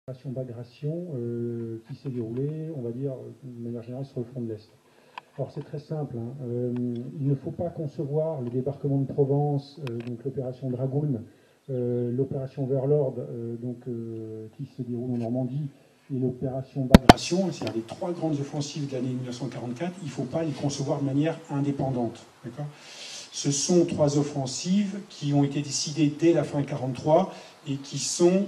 Opération Bagration qui s'est déroulée, on va dire, de manière générale, sur le front de l'Est. Alors c'est très simple, hein. Il ne faut pas concevoir le débarquement de Provence, donc l'opération Dragoon, l'opération Overlord, qui se déroule en Normandie, et l'opération Bagration, c'est-à-dire les trois grandes offensives de l'année 1944, il ne faut pas les concevoir de manière indépendante. Ce sont trois offensives qui ont été décidées dès la fin 1943 et qui sont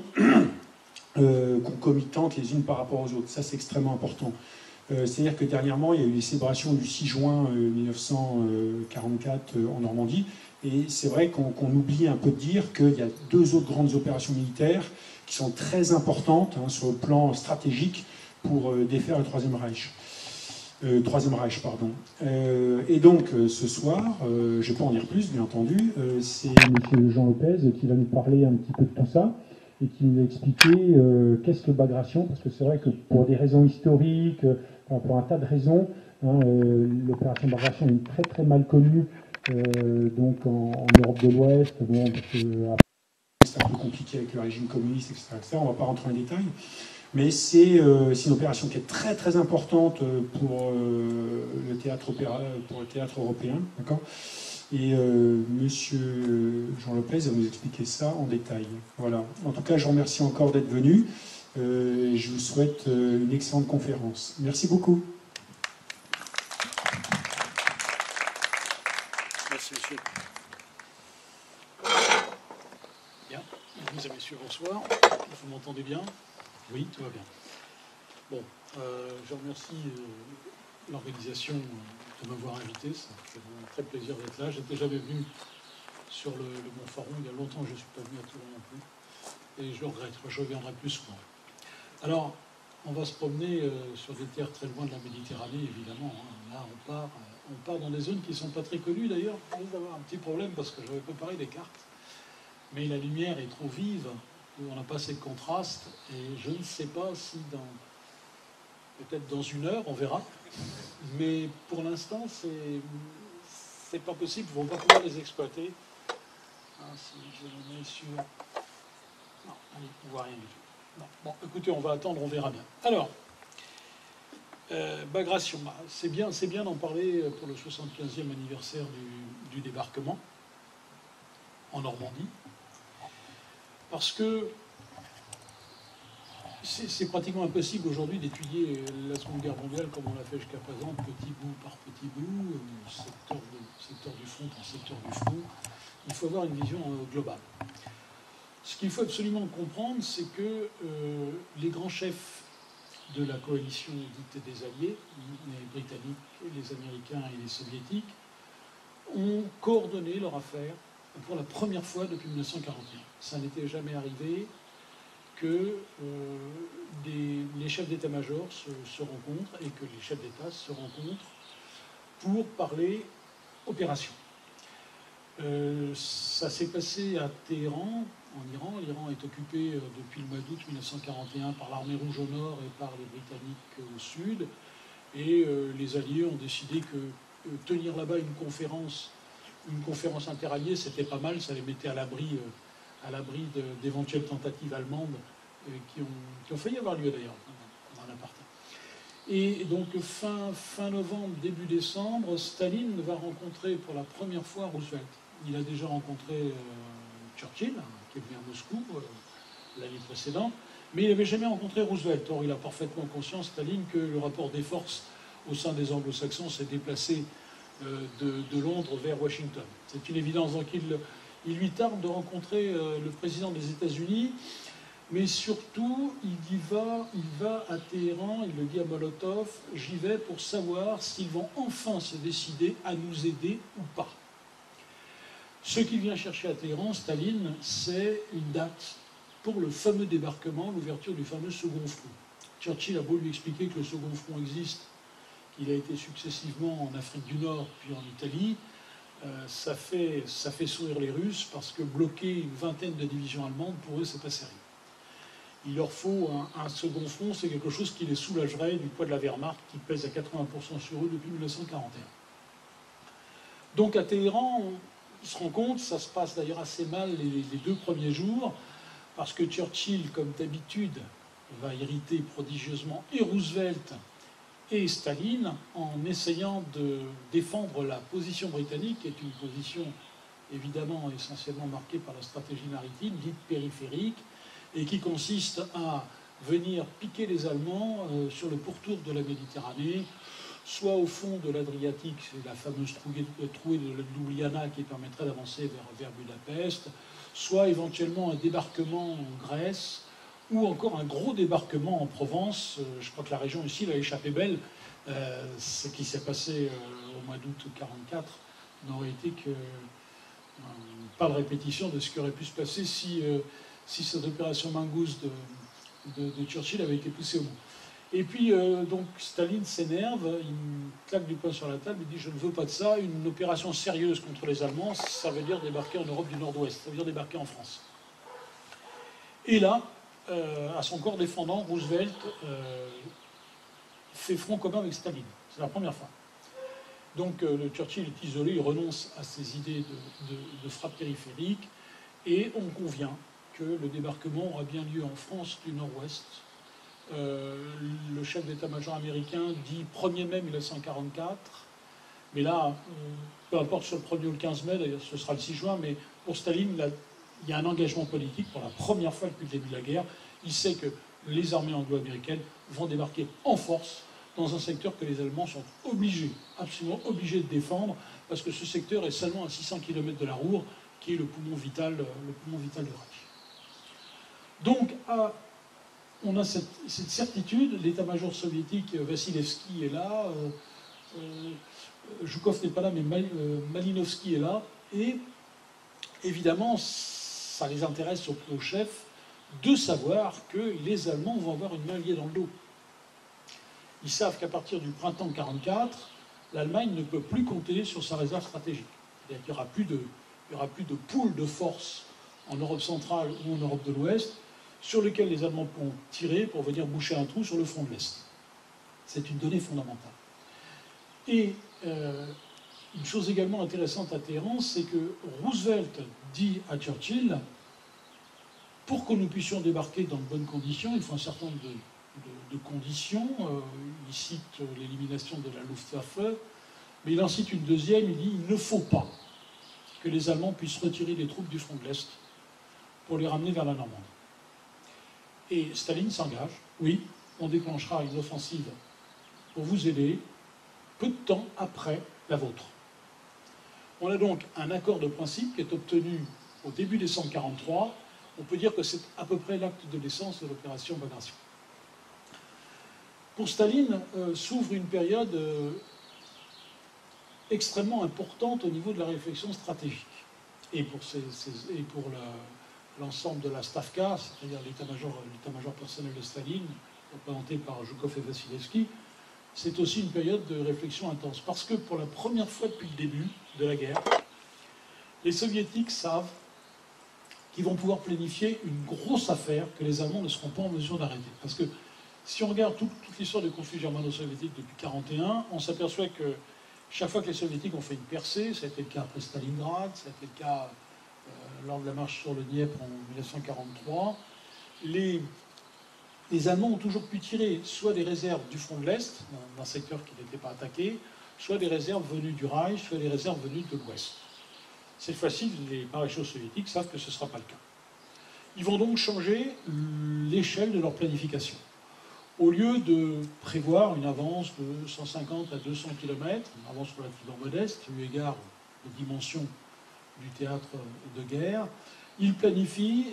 concomitantes les unes par rapport aux autres. Ça, c'est extrêmement important. C'est-à-dire que dernièrement, il y a eu les célébrations du 6 juin 1944 en Normandie, et c'est vrai qu'on oublie un peu de dire qu'il y a deux autres grandes opérations militaires qui sont très importantes sur le plan stratégique pour défaire le Troisième Reich. Et donc, ce soir, je ne vais pas en dire plus, bien entendu, c'est M. Jean Lopez qui va nous parler un petit peu de tout ça et qui nous a expliqué qu'est-ce que Bagration, parce que c'est vrai que pour des raisons historiques, pour un tas de raisons, l'opération Bagration est très très mal connue donc en Europe de l'Ouest, bon, parce que c'est un peu compliqué avec le régime communiste, etc. On ne va pas rentrer dans les détails. Mais c'est une opération qui est très très importante pour le théâtre européen, d'accord. Et Monsieur Jean Lopez va nous expliquer ça en détail. Voilà. En tout cas, je vous remercie encore d'être venu. Je vous souhaite une excellente conférence. Merci beaucoup. Merci, monsieur. Bien. Mesdames et messieurs, bonsoir. Vous m'entendez bien? Oui, tout va bien. Bon, je remercie l'organisation de m'avoir invité. Ça fait un très plaisir d'être là. Je n'étais jamais venu sur le Mont Faron. Il y a longtemps que je ne suis pas venu à Toulon non plus. Et je le regrette. Je reviendrai plus souvent. Alors, on va se promener sur des terres très loin de la Méditerranée, évidemment. Là, on part dans des zones qui ne sont pas très connues, d'ailleurs. On risque d'avoir un petit problème parce que j'avais préparé des cartes. Mais la lumière est trop vive, on n'a pas assez de contraste, et je ne sais pas si peut-être dans une heure, on verra. Mais pour l'instant, c'est pas possible, on ne va pas pouvoir les exploiter. Si je me mets sur... Non, on ne voit rien du tout. Non. Bon, écoutez, on va attendre, on verra bien. Alors, Bagration, c'est bien d'en parler pour le 75e anniversaire du débarquement en Normandie, parce que c'est pratiquement impossible aujourd'hui d'étudier la Seconde Guerre mondiale comme on l'a fait jusqu'à présent, petit bout par petit bout, secteur du front par secteur du front. Il faut avoir une vision globale. Ce qu'il faut absolument comprendre, c'est que les grands chefs de la coalition dite des Alliés, les Britanniques, les Américains et les Soviétiques, ont coordonné leur affaire pour la première fois depuis 1941. Ça n'était jamais arrivé que les chefs d'état-major se rencontrent et que les chefs d'État se rencontrent pour parler opération. Ça s'est passé à Téhéran, en Iran. L'Iran est occupé depuis le mois d'août 1941 par l'armée rouge au nord et par les Britanniques au sud. Et les Alliés ont décidé que tenir là-bas une conférence interalliée, c'était pas mal, ça les mettait à l'abri d'éventuelles tentatives allemandes qui ont failli avoir lieu d'ailleurs dans l'apartheid. Et donc fin novembre, début décembre, Staline va rencontrer pour la première fois Roosevelt. Il a déjà rencontré Churchill, qui est venu à Moscou l'année précédente, mais il n'avait jamais rencontré Roosevelt. Or, il a parfaitement conscience, Staline, que le rapport des forces au sein des anglo-saxons s'est déplacé de Londres vers Washington. C'est une évidence. Donc il lui tarde de rencontrer le président des États-Unis, mais surtout, il va à Téhéran, il le dit à Molotov, j'y vais pour savoir s'ils vont enfin se décider à nous aider ou pas. Ce qu'il vient chercher à Téhéran, Staline, c'est une date pour le fameux débarquement, l'ouverture du fameux second front. Churchill a beau lui expliquer que le second front existe, qu'il a été successivement en Afrique du Nord puis en Italie, ça fait sourire les Russes parce que bloquer une vingtaine de divisions allemandes, pour eux, c'est pas sérieux. Il leur faut un second front, c'est quelque chose qui les soulagerait du poids de la Wehrmacht qui pèse à 80% sur eux depuis 1941. Donc à Téhéran, on se rend compte, ça se passe d'ailleurs assez mal les 2 premiers jours, parce que Churchill, comme d'habitude, va irriter prodigieusement et Roosevelt et Staline en essayant de défendre la position britannique, qui est une position évidemment essentiellement marquée par la stratégie maritime, dite périphérique, et qui consiste à venir piquer les Allemands sur le pourtour de la Méditerranée, soit au fond de l'Adriatique, c'est la fameuse trouée de Ljubljana qui permettrait d'avancer vers Budapest, soit éventuellement un débarquement en Grèce, ou encore un gros débarquement en Provence. Je crois que la région ici l'a échappé belle. Ce qui s'est passé au mois d'août 1944 n'aurait été que pas de répétition de ce qui aurait pu se passer si cette opération Mangouste de Churchill avait été poussée au bout. Et puis, donc, Staline s'énerve, il claque du poing sur la table, il dit « Je ne veux pas de ça, une opération sérieuse contre les Allemands, ça veut dire débarquer en Europe du Nord-Ouest, ça veut dire débarquer en France. » Et là, à son corps défendant, Roosevelt fait front commun avec Staline. C'est la première fois. Donc, le Churchill est isolé, il renonce à ses idées de frappe périphérique, et on convient que le débarquement aura bien lieu en France du Nord-Ouest. Le chef d'état-major américain dit 1er mai 1944, mais là, peu importe sur le 1er ou le 15 mai, d'ailleurs ce sera le 6 juin, mais pour Staline, là, il y a un engagement politique pour la première fois depuis le début de la guerre. Il sait que les armées anglo-américaines vont débarquer en force dans un secteur que les Allemands sont obligés, absolument obligés de défendre, parce que ce secteur est seulement à 600 km de la Ruhr, qui est le poumon vital du Reich. Donc, on a cette certitude, l'état-major soviétique, Vassilevski est là, Zhukov n'est pas là, mais Malinovski est là, et évidemment, ça les intéresse au chef de savoir que les Allemands vont avoir une main liée dans le dos. Ils savent qu'à partir du printemps 1944, l'Allemagne ne peut plus compter sur sa réserve stratégique. C'est-à-dire qu'il n'y aura plus de pool de force en Europe centrale ou en Europe de l'Ouest sur lequel les Allemands pourront tirer pour venir boucher un trou sur le front de l'Est. C'est une donnée fondamentale. Et une chose également intéressante à Téhéran, c'est que Roosevelt dit à Churchill, pour que nous puissions débarquer dans de bonnes conditions, il faut un certain nombre de conditions. Il cite l'élimination de la Luftwaffe, mais il en cite une deuxième, il dit il ne faut pas que les Allemands puissent retirer les troupes du front de l'Est pour les ramener vers la Normandie. Et Staline s'engage, oui, on déclenchera une offensive pour vous aider, peu de temps après la vôtre. On a donc un accord de principe qui est obtenu au début décembre 1943. On peut dire que c'est à peu près l'acte de naissance de l'opération Bagration. Pour Staline, s'ouvre une période extrêmement importante au niveau de la réflexion stratégique. Et pour l'ensemble de la Stavka, c'est-à-dire l'état-major personnel de Staline, représenté par Zhukov et Vassilevski, c'est aussi une période de réflexion intense. Parce que pour la première fois depuis le début de la guerre, les Soviétiques savent qu'ils vont pouvoir planifier une grosse affaire que les Allemands ne seront pas en mesure d'arrêter. Parce que si on regarde toute l'histoire du conflit germano-soviétique depuis 1941, on s'aperçoit que chaque fois que les Soviétiques ont fait une percée, ça a été le cas après Stalingrad, ça a été le cas lors de la marche sur le Dniepr en 1943, les Allemands ont toujours pu tirer soit des réserves du front de l'Est, d'un secteur qui n'était pas attaqué, soit des réserves venues du Reich, soit des réserves venues de l'Ouest. Cette fois-ci, les maréchaux soviétiques savent que ce ne sera pas le cas. Ils vont donc changer l'échelle de leur planification. Au lieu de prévoir une avance de 150 à 200 km, une avance relativement modeste, eu égard aux dimensions du théâtre de guerre, ils planifient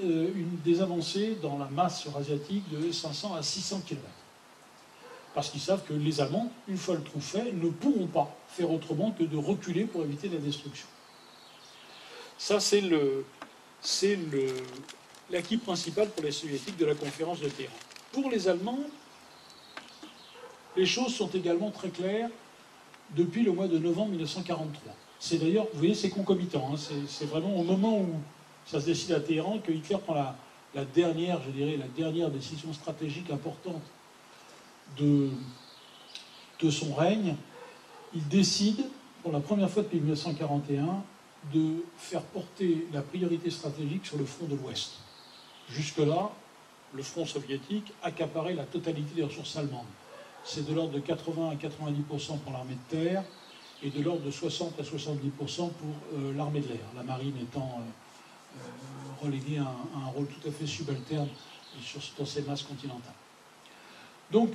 des avancées dans la masse eurasiatique de 500 à 600 km. Parce qu'ils savent que les Allemands, une fois le trou fait, ne pourront pas faire autrement que de reculer pour éviter la destruction. Ça, c'est l'acquis principal pour les Soviétiques de la conférence de Téhéran. Pour les Allemands, les choses sont également très claires depuis le mois de novembre 1943. C'est d'ailleurs, vous voyez, c'est concomitant. Hein, c'est vraiment au moment où ça se décide à Téhéran que Hitler prend la dernière décision stratégique importante de son règne. Il décide, pour la première fois depuis 1941, de faire porter la priorité stratégique sur le front de l'Ouest. Jusque-là, le front soviétique accaparait la totalité des ressources allemandes. C'est de l'ordre de 80 à 90% pour l'armée de terre et de l'ordre de 60 à 70% pour l'armée de l'air, la marine étant reléguée à un rôle tout à fait subalterne dans ces masses continentales. Donc,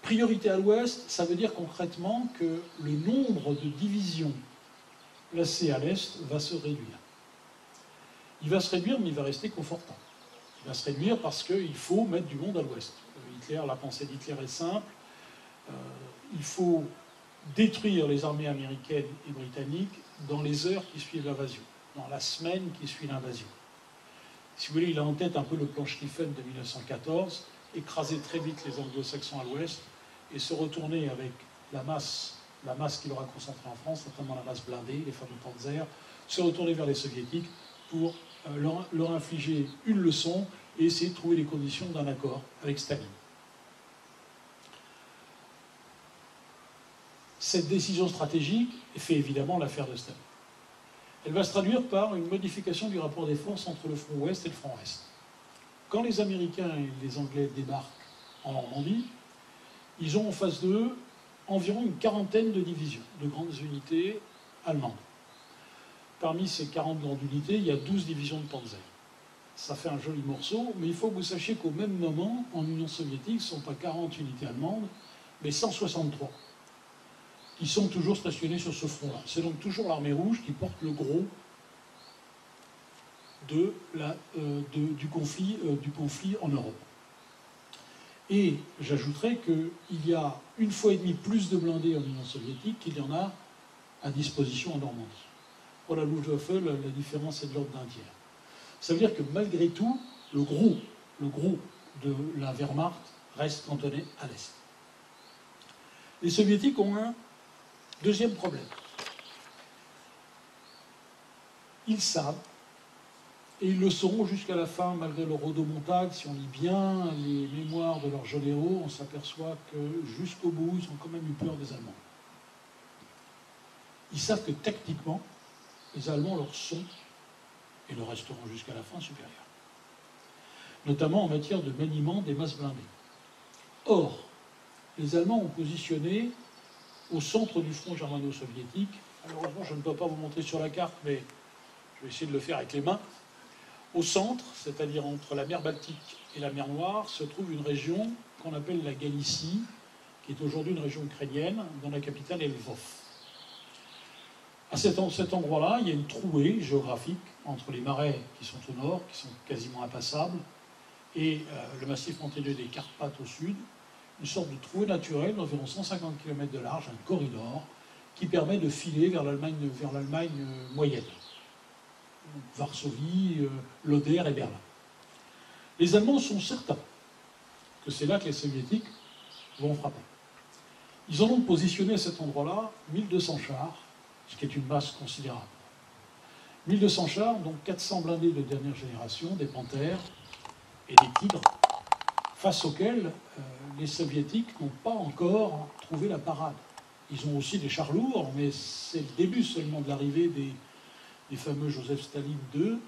priorité à l'ouest, ça veut dire concrètement que le nombre de divisions placées à l'est va se réduire. Il va se réduire, mais il va rester confortable. Il va se réduire parce qu'il faut mettre du monde à l'ouest. La pensée d'Hitler est simple. Il faut détruire les armées américaines et britanniques dans les heures qui suivent l'invasion, dans la semaine qui suit l'invasion. Si vous voulez, il a en tête un peu le plan Schlieffen de 1914, écraser très vite les anglo-saxons à l'ouest et se retourner avec la masse qu'il aura concentrée en France, notamment la masse blindée, les fameux Panzer, se retourner vers les soviétiques pour leur infliger une leçon et essayer de trouver les conditions d'un accord avec Staline. Cette décision stratégique fait évidemment l'affaire de Staline. Elle va se traduire par une modification du rapport des forces entre le front ouest et le front est. Quand les Américains et les Anglais débarquent en Normandie, ils ont en face d'eux environ une quarantaine de divisions, de grandes unités allemandes. Parmi ces 40 grandes unités, il y a 12 divisions de Panzer. Ça fait un joli morceau, mais il faut que vous sachiez qu'au même moment, en Union soviétique, ce ne sont pas 40 unités allemandes, mais 163, qui sont toujours stationnées sur ce front-là. C'est donc toujours l'armée rouge qui porte le gros du conflit en Europe. Et j'ajouterais qu'il y a 1,5 fois plus de blindés en Union soviétique qu'il y en a à disposition en Normandie. Pour la Luftwaffe, la différence est de l'ordre d'un tiers. Ça veut dire que malgré tout, le gros de la Wehrmacht reste cantonné à l'est. Les soviétiques ont un deuxième problème. Ils savent, et ils le sauront jusqu'à la fin, malgré le rodomontade, si on lit bien les mémoires de leurs jeunes héros, on s'aperçoit que jusqu'au bout, ils ont quand même eu peur des Allemands. Ils savent que tactiquement, les Allemands leur sont, et le resteront jusqu'à la fin, supérieurs. Notamment en matière de maniement des masses blindées. Or, les Allemands ont positionné au centre du front germano-soviétique, malheureusement je ne peux pas vous montrer sur la carte, mais je vais essayer de le faire avec les mains. Au centre, c'est-à-dire entre la mer Baltique et la mer Noire, se trouve une région qu'on appelle la Galicie, qui est aujourd'hui une région ukrainienne, dont la capitale est Lvov. À cet endroit-là, il y a une trouée géographique entre les marais qui sont au nord, qui sont quasiment impassables, et le massif montagneux des Carpates au sud, une sorte de trouée naturelle d'environ 150 km de large, un corridor, qui permet de filer vers l'Allemagne moyenne. Donc, Varsovie, Loder et Berlin. Les Allemands sont certains que c'est là que les Soviétiques vont frapper. Ils en ont positionné à cet endroit-là 1200 chars, ce qui est une masse considérable. 1200 chars, donc 400 blindés de dernière génération, des Panthers et des Tigres, face auxquels les Soviétiques n'ont pas encore trouvé la parade. Ils ont aussi des chars lourds, mais c'est le début seulement de l'arrivée des fameux Joseph Staline II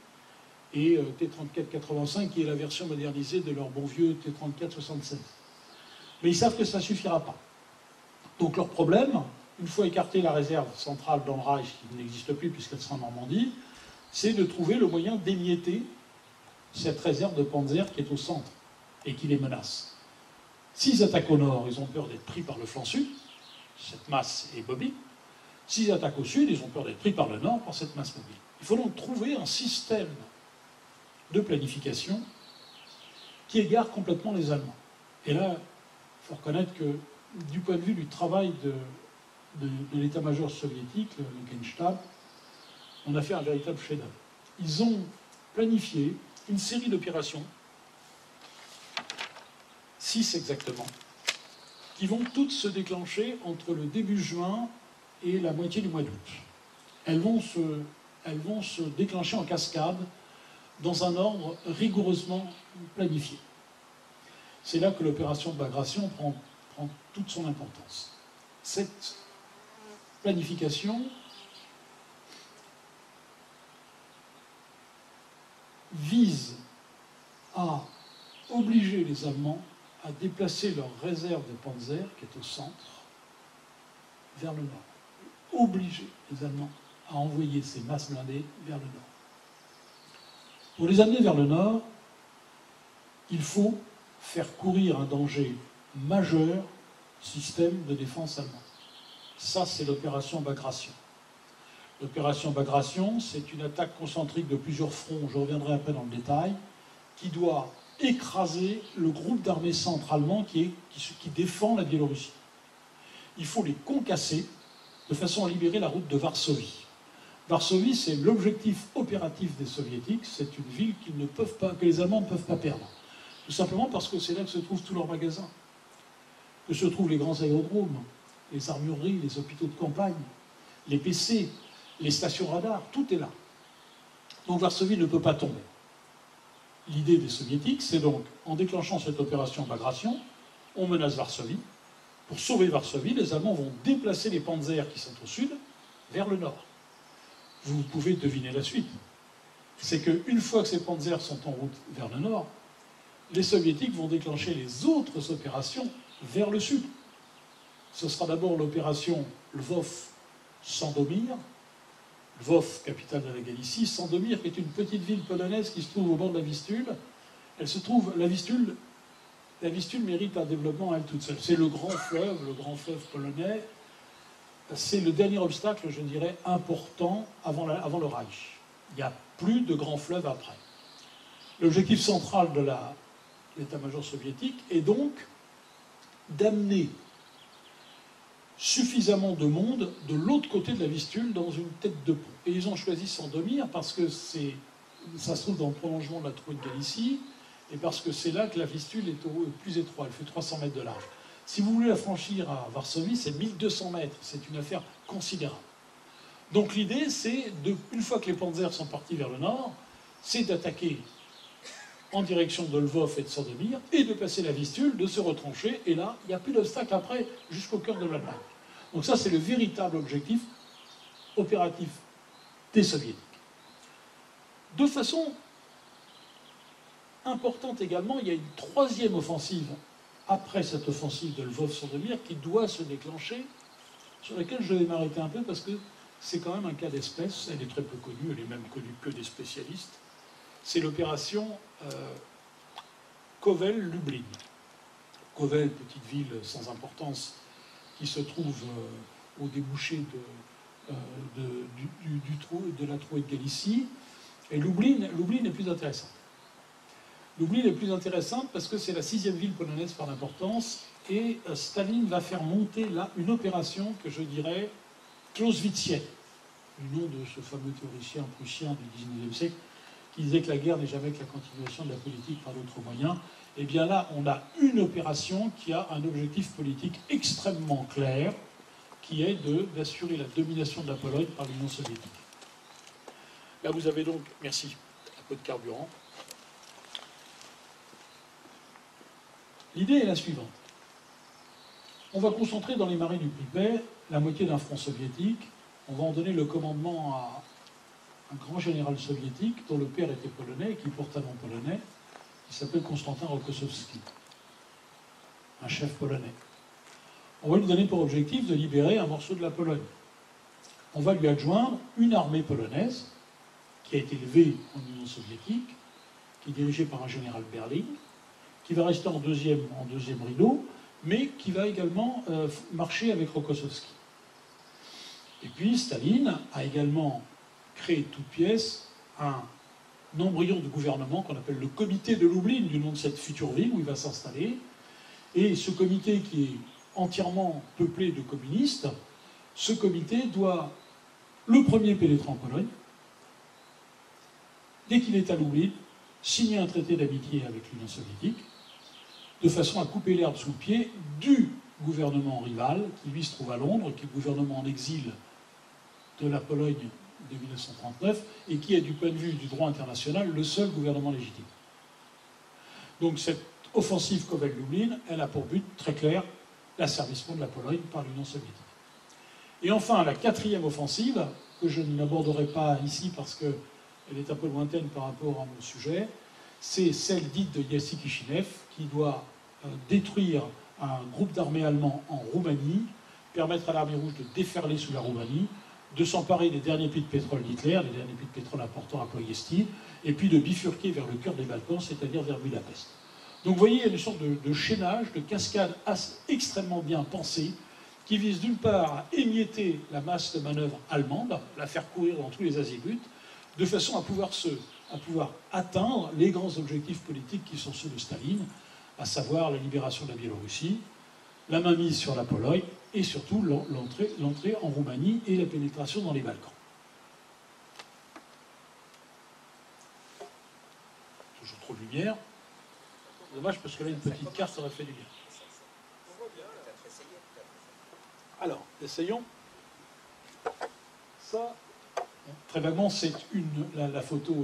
et T-34-85, qui est la version modernisée de leur bon vieux T-34-76. Mais ils savent que ça ne suffira pas. Donc leur problème, une fois écartée la réserve centrale dans le Reich, qui n'existe plus puisqu'elle sera en Normandie, c'est de trouver le moyen d'émietter cette réserve de Panzer qui est au centre et qui les menace. S'ils attaquent au nord, ils ont peur d'être pris par le flanc sud, cette masse est mobile. S'ils attaquent au sud, ils ont peur d'être pris par le nord par cette masse mobile. Il faut donc trouver un système de planification qui égare complètement les Allemands. Et là, il faut reconnaître que du point de vue du travail de l'état-major soviétique, le Genstab, on a fait un véritable chef-d'œuvre. Ils ont planifié une série d'opérations, 6 exactement, qui vont toutes se déclencher entre le début juin et la moitié du mois d'août. Elles vont se déclencher en cascade dans un ordre rigoureusement planifié. C'est là que l'opération de Bagration prend toute son importance. Cette planification vise a obligé les Allemands à déplacer leur réserve de Panzer, qui est au centre, vers le nord. Obligé les Allemands à envoyer ces masses blindées vers le nord. Pour les amener vers le nord, il faut faire courir un danger majeur au système de défense allemand. Ça, c'est l'opération Bagration. L'opération Bagration, c'est une attaque concentrique de plusieurs fronts, je reviendrai après dans le détail, qui doit écraser le groupe d'armées centre allemand qui défend la Biélorussie. Il faut les concasser de façon à libérer la route de Varsovie. Varsovie, c'est l'objectif opératif des Soviétiques, c'est une ville que les Allemands ne peuvent pas perdre. Tout simplement parce que c'est là que se trouvent tous leurs magasins, que se trouvent les grands aérodromes, les armureries, les hôpitaux de campagne, les PC, les stations radars, tout est là. Donc Varsovie ne peut pas tomber. L'idée des Soviétiques, c'est donc, en déclenchant cette opération Bagration, on menace Varsovie. Pour sauver Varsovie, les Allemands vont déplacer les panzers qui sont au sud vers le nord. Vous pouvez deviner la suite. C'est qu'une fois que ces panzers sont en route vers le nord, les Soviétiques vont déclencher les autres opérations vers le sud. Ce sera d'abord l'opération Lvov-Sandomir, Lvov, capitale de la Galicie, Sandomir, qui est une petite ville polonaise qui se trouve au bord de la Vistule. La Vistule mérite un développement à elle toute seule. C'est le grand fleuve polonais. C'est le dernier obstacle, je dirais, important avant le Reich. Il n'y a plus de grands fleuves après. L'objectif central de l'état-major soviétique est donc d'amener suffisamment de monde de l'autre côté de la Vistule dans une tête de pont. Et ils ont choisi Sandomir parce que ça se trouve dans le prolongement de la Trouée de Galicie et parce que c'est là que la Vistule est au plus étroit. Elle fait 300 mètres de large. Si vous voulez la franchir à Varsovie, c'est 1200 mètres. C'est une affaire considérable. Donc l'idée, c'est, une fois que les panzers sont partis vers le nord, c'est d'attaquer en direction de Lvov et de Sandomir, et de passer la Vistule, de se retrancher, et là, il n'y a plus d'obstacle après, jusqu'au cœur de l'Allemagne. Donc ça, c'est le véritable objectif opératif des Soviétiques. De façon importante également, il y a une troisième offensive après cette offensive de Lvov-Sandomir qui doit se déclencher, sur laquelle je vais m'arrêter un peu parce que c'est quand même un cas d'espèce, elle est très peu connue, elle est même connue que des spécialistes. C'est l'opération Kovel-Lublin. Kovel, petite ville sans importance qui se trouve au débouché de la Trouée de Galicie. Et Lublin est plus intéressante. Lublin est plus intéressante parce que c'est la 6e ville polonaise par l'importance et Staline va faire monter là une opération que je dirais clausewitzienne, du nom de ce fameux théoricien prussien du XIXe siècle qui disait que la guerre n'est jamais que la continuation de la politique par d'autres moyens. Et bien là, on a une opération qui a un objectif politique extrêmement clair, qui est d'assurer la domination de la Pologne par l'Union soviétique. Là, vous avez donc, merci, un peu de carburant. L'idée est la suivante. On va concentrer dans les marais du Pripet la moitié d'un front soviétique. On va en donner le commandement à un grand général soviétique dont le père était polonais et qui porte un nom polonais, qui s'appelle Konstantin Rokossovski, un chef polonais. On va lui donner pour objectif de libérer un morceau de la Pologne. On va lui adjoindre une armée polonaise qui a été élevée en Union soviétique, qui est dirigée par un général Berling, qui va rester en deuxième rideau, mais qui va également marcher avec Rokossovski. Et puis Staline a également créé de toutes pièces un embryon de gouvernement qu'on appelle le comité de Lublin, du nom de cette future ville où il va s'installer. Et ce comité qui est entièrement peuplé de communistes, ce comité doit, le premier pénétrer en Pologne, dès qu'il est à Lublin, signer un traité d'amitié avec l'Union soviétique, de façon à couper l'herbe sous le pied du gouvernement rival, qui lui se trouve à Londres, qui est le gouvernement en exil de la Pologne de 1939, et qui est, du point de vue du droit international, le seul gouvernement légitime. Donc cette offensive Kovel-Lublin, elle a pour but très clair l'asservissement de la Pologne par l'Union soviétique. Et enfin, la quatrième offensive, que je n'aborderai pas ici parce qu'elle est un peu lointaine par rapport à mon sujet, c'est celle dite de Yassi Kishinev, qui doit détruire un groupe d'armées allemands en Roumanie, permettre à l'armée rouge de déferler sous la Roumanie, de s'emparer des derniers puits de pétrole d'Hitler, les derniers puits de pétrole importants à Ploiesti, et puis de bifurquer vers le cœur des Balkans, c'est-à-dire vers Budapest. Donc vous voyez, il y a une sorte de chaînage, de cascade extrêmement bien pensée, qui vise d'une part à émietter la masse de manœuvre allemande, la faire courir dans tous les azimuts, de façon à pouvoir atteindre les grands objectifs politiques qui sont ceux de Staline, à savoir la libération de la Biélorussie, la mainmise sur la Pologne, et surtout l'entrée en Roumanie et la pénétration dans les Balkans. Toujours trop de lumière. Dommage parce que là, une petite carte aurait fait du bien. Alors, essayons. Ça, très vaguement, c'est la photo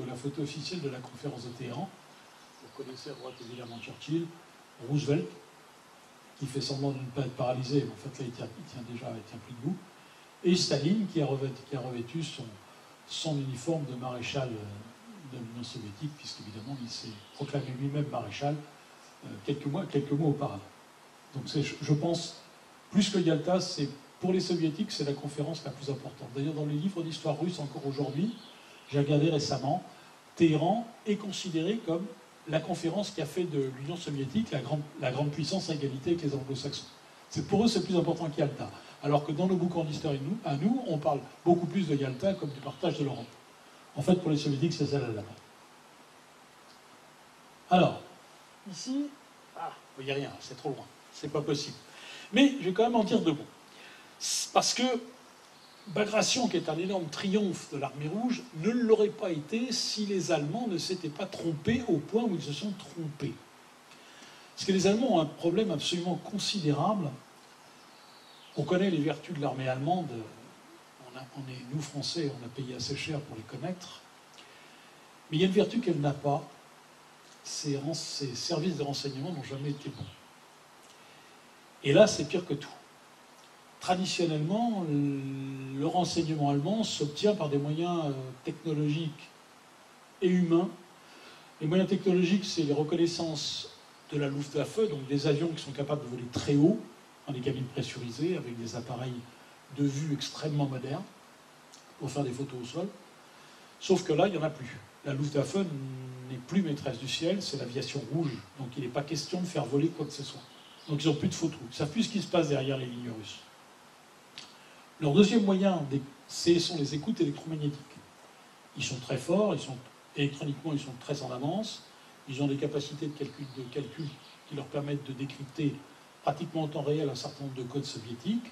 officielle de la conférence de Téhéran. Vous connaissez à droite évidemment Churchill, Roosevelt, qui fait semblant de ne pas être paralysé, mais en fait là il tient plus debout, et Staline qui a revêtu son uniforme de maréchal de l'Union soviétique, puisqu'évidemment il s'est proclamé lui-même maréchal quelques mois auparavant. Donc je pense, plus que Yalta, pour les soviétiques, c'est la conférence la plus importante. D'ailleurs, dans les livres d'histoire russe, encore aujourd'hui, j'ai regardé récemment, Téhéran est considéré comme la conférence qui a fait de l'Union soviétique la grande puissance à égalité avec les anglo-saxons. Pour eux, c'est plus important que Yalta. Alors que dans nos bouquins d'histoire à nous, on parle beaucoup plus de Yalta comme du partage de l'Europe. En fait, pour les soviétiques, c'est celle-là là-bas. Alors, ici, vous voyez rien, c'est trop loin, c'est pas possible. Mais je vais quand même en dire deux mots. Parce que Bagration, qui est un énorme triomphe de l'armée rouge, ne l'aurait pas été si les Allemands ne s'étaient pas trompés au point où ils se sont trompés. Parce que les Allemands ont un problème absolument considérable. On connaît les vertus de l'armée allemande. Nous, Français, on a payé assez cher pour les connaître. Mais il y a une vertu qu'elle n'a pas. Ses services de renseignement n'ont jamais été bons. Et là, c'est pire que tout. Traditionnellement, le renseignement allemand s'obtient par des moyens technologiques et humains. Les moyens technologiques, c'est les reconnaissances de la Luftwaffe, donc des avions qui sont capables de voler très haut, dans des cabines pressurisées, avec des appareils de vue extrêmement modernes, pour faire des photos au sol. Sauf que là, il n'y en a plus. La Luftwaffe n'est plus maîtresse du ciel, c'est l'aviation rouge. Donc il n'est pas question de faire voler quoi que ce soit. Donc ils n'ont plus de photos. Ils ne savent plus ce qui se passe derrière les lignes russes. Leur deuxième moyen, sont les écoutes électromagnétiques. Ils sont très forts, électroniquement ils sont très en avance, ils ont des capacités de calcul qui leur permettent de décrypter pratiquement en temps réel un certain nombre de codes soviétiques.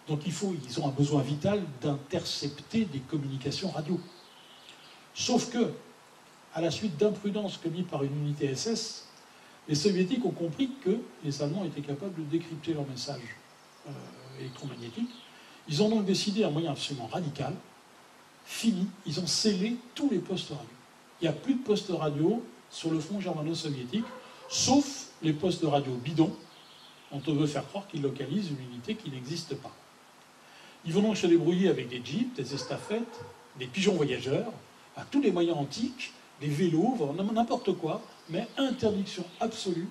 Donc ils ont un besoin vital d'intercepter des communications radio. Sauf que, à la suite d'imprudences commises par une unité SS, les soviétiques ont compris que les Allemands étaient capables de décrypter leurs messages électromagnétiques. Ils ont donc décidé un moyen absolument radical, fini, ils ont scellé tous les postes radio. Il n'y a plus de postes radio sur le front germano-soviétique, sauf les postes de radio bidons, dont on veut faire croire qu'ils localisent une unité qui n'existe pas. Ils vont donc se débrouiller avec des jeeps, des estafettes, des pigeons voyageurs, à tous les moyens antiques, des vélos, n'importe quoi, mais interdiction absolue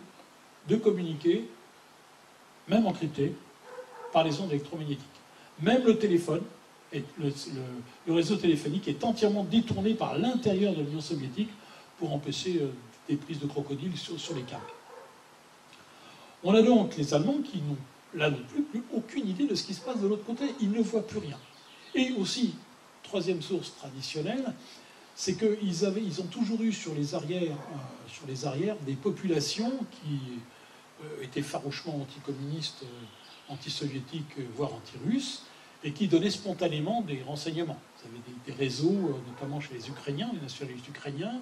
de communiquer, même encrypté, par les ondes électromagnétiques. Même le téléphone, le réseau téléphonique est entièrement détourné par l'intérieur de l'Union soviétique pour empêcher des prises de crocodiles sur les câbles. On a donc les Allemands qui n'ont là non plus aucune idée de ce qui se passe de l'autre côté. Ils ne voient plus rien. Et aussi, troisième source traditionnelle, c'est qu'ils ont toujours eu sur les arrières des populations qui étaient farouchement anticommunistes, anti-soviétiques, voire anti-russes, et qui donnaient spontanément des renseignements. Vous avez des réseaux, notamment chez les Ukrainiens, les nationalistes ukrainiens,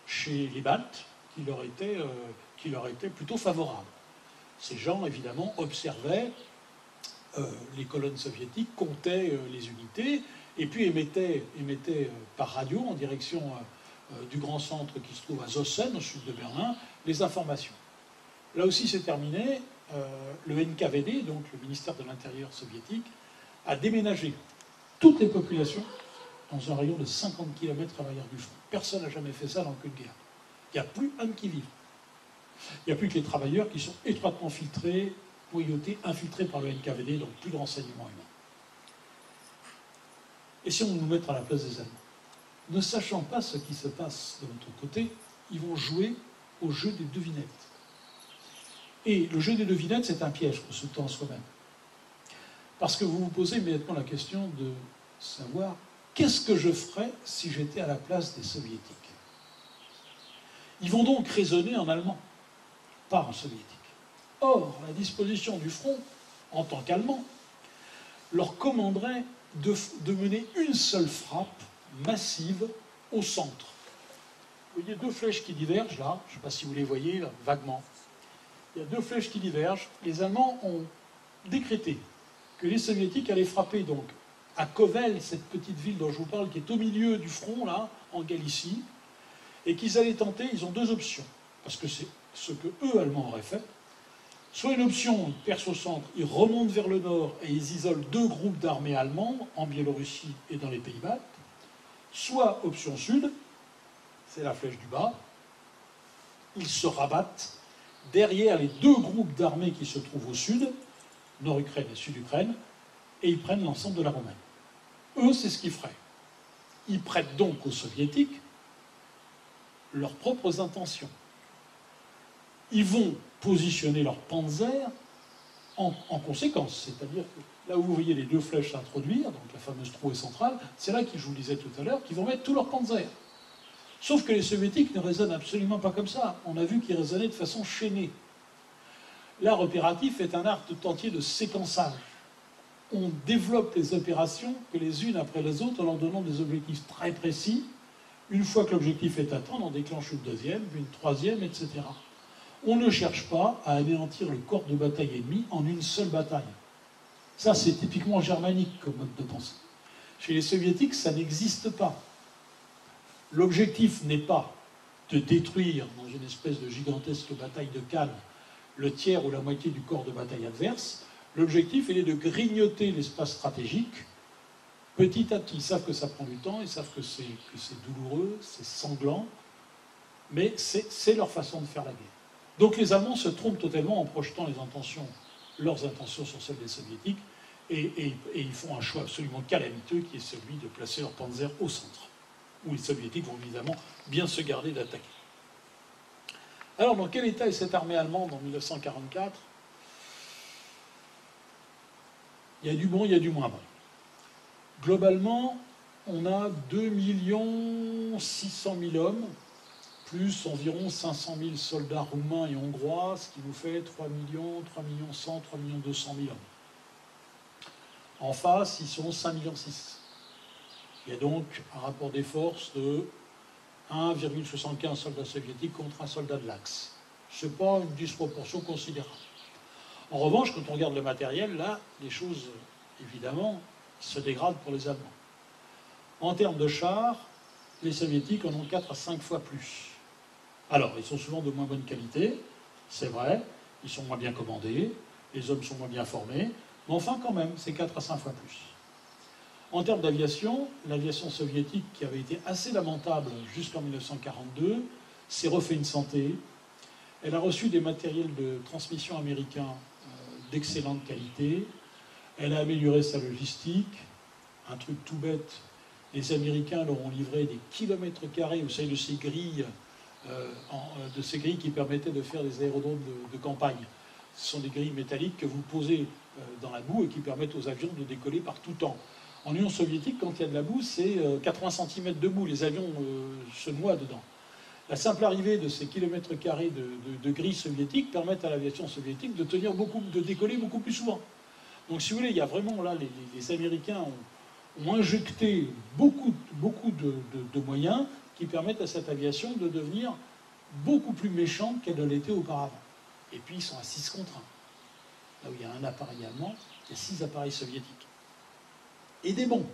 chez les Baltes, qui leur étaient plutôt favorables. Ces gens, évidemment, observaient les colonnes soviétiques, comptaient les unités, et puis émettaient par radio, en direction du grand centre qui se trouve à Zossen, au sud de Berlin, les informations. Là aussi, c'est terminé. Le NKVD, donc le ministère de l'Intérieur soviétique, a déménagé toutes les populations dans un rayon de 50 km à l'arrière du front. Personne n'a jamais fait ça dans aucune guerre. Il n'y a plus un qui vive. Il n'y a plus que les travailleurs qui sont étroitement filtrés, noyautés, infiltrés par le NKVD, donc plus de renseignements humains. Et si on nous met à la place des Allemands, ne sachant pas ce qui se passe de l'autre côté, ils vont jouer au jeu des devinettes. Et le jeu des devinettes, c'est un piège pour se tendre soi-même. Parce que vous vous posez immédiatement la question de savoir qu'est-ce que je ferais si j'étais à la place des Soviétiques. Ils vont donc raisonner en allemand, pas en soviétique. Or, la disposition du front, en tant qu'allemand, leur commanderait de mener une seule frappe massive au centre. Vous voyez deux flèches qui divergent là, je ne sais pas si vous les voyez là, vaguement. Il y a deux flèches qui divergent. Les Allemands ont décrété que les Soviétiques allaient frapper donc à Kovel, cette petite ville dont je vous parle, qui est au milieu du front, là, en Galicie, et qu'ils allaient tenter, ils ont deux options, parce que c'est ce que eux, Allemands, auraient fait. Soit une option, ils percent au centre, ils remontent vers le nord et ils isolent deux groupes d'armées allemandes, en Biélorussie et dans les Pays-Bas. Soit option sud, c'est la flèche du bas, ils se rabattent derrière les deux groupes d'armées qui se trouvent au sud, Nord-Ukraine et Sud-Ukraine, et ils prennent l'ensemble de la Roumanie. Eux, c'est ce qu'ils feraient. Ils prêtent donc aux Soviétiques leurs propres intentions. Ils vont positionner leur panzer en conséquence, c'est-à-dire que là où vous voyez les deux flèches s'introduire, donc la fameuse trouée centrale, c'est là, je vous le disais tout à l'heure, qu'ils vont mettre tout leur panzer. Sauf que les Soviétiques ne raisonnent absolument pas comme ça. On a vu qu'ils raisonnaient de façon chaînée. L'art opératif est un art tout entier de séquençage. On développe les opérations que les unes après les autres en leur donnant des objectifs très précis. Une fois que l'objectif est atteint, on en déclenche une deuxième, une troisième, etc. On ne cherche pas à anéantir le corps de bataille ennemi en une seule bataille. Ça, c'est typiquement germanique comme mode de pensée. Chez les Soviétiques, ça n'existe pas. L'objectif n'est pas de détruire, dans une espèce de gigantesque bataille de Cannes, le tiers ou la moitié du corps de bataille adverse. L'objectif, il est de grignoter l'espace stratégique petit à petit. Ils savent que ça prend du temps, ils savent que c'est douloureux, c'est sanglant, mais c'est leur façon de faire la guerre. Donc les Allemands se trompent totalement en projetant leurs intentions sur celles des Soviétiques, et ils font un choix absolument calamiteux qui est celui de placer leur panzer au centre, où les Soviétiques vont évidemment bien se garder d'attaquer. Alors, dans quel état est cette armée allemande en 1944 ? Il y a du bon, il y a du moins bon. Globalement, on a 2 600 000 hommes, plus environ 500 000 soldats roumains et hongrois, ce qui nous fait 3 100 000, 3 200 000 hommes. En face, ils sont 5,6 millions. Il y a donc un rapport des forces de 1,75 soldats soviétiques contre un soldat de l'Axe. Ce n'est pas une disproportion considérable. En revanche, quand on regarde le matériel, là, les choses, évidemment, se dégradent pour les Allemands. En termes de chars, les Soviétiques en ont 4 à 5 fois plus. Alors, ils sont souvent de moins bonne qualité, c'est vrai, ils sont moins bien commandés, les hommes sont moins bien formés, mais enfin, quand même, c'est 4 à 5 fois plus. En termes d'aviation, l'aviation soviétique, qui avait été assez lamentable jusqu'en 1942, s'est refait une santé. Elle a reçu des matériels de transmission américains d'excellente qualité. Elle a amélioré sa logistique. Un truc tout bête, les Américains leur ont livré des kilomètres carrés, vous savez, de ces grilles qui permettaient de faire des aérodromes de campagne. Ce sont des grilles métalliques que vous posez dans la boue et qui permettent aux avions de décoller par tout temps. En Union soviétique, quand il y a de la boue, c'est 80 cm de boue. Les avions se noient dedans. La simple arrivée de ces kilomètres carrés de grilles soviétiques permettent à l'aviation soviétique de décoller beaucoup plus souvent. Donc, si vous voulez, il y a vraiment là, les Américains ont injecté beaucoup de moyens qui permettent à cette aviation de devenir beaucoup plus méchante qu'elle ne l'était auparavant. Et puis, ils sont à 6 contre 1. Là où il y a un appareil allemand, il y a 6 appareils soviétiques. Et des bons,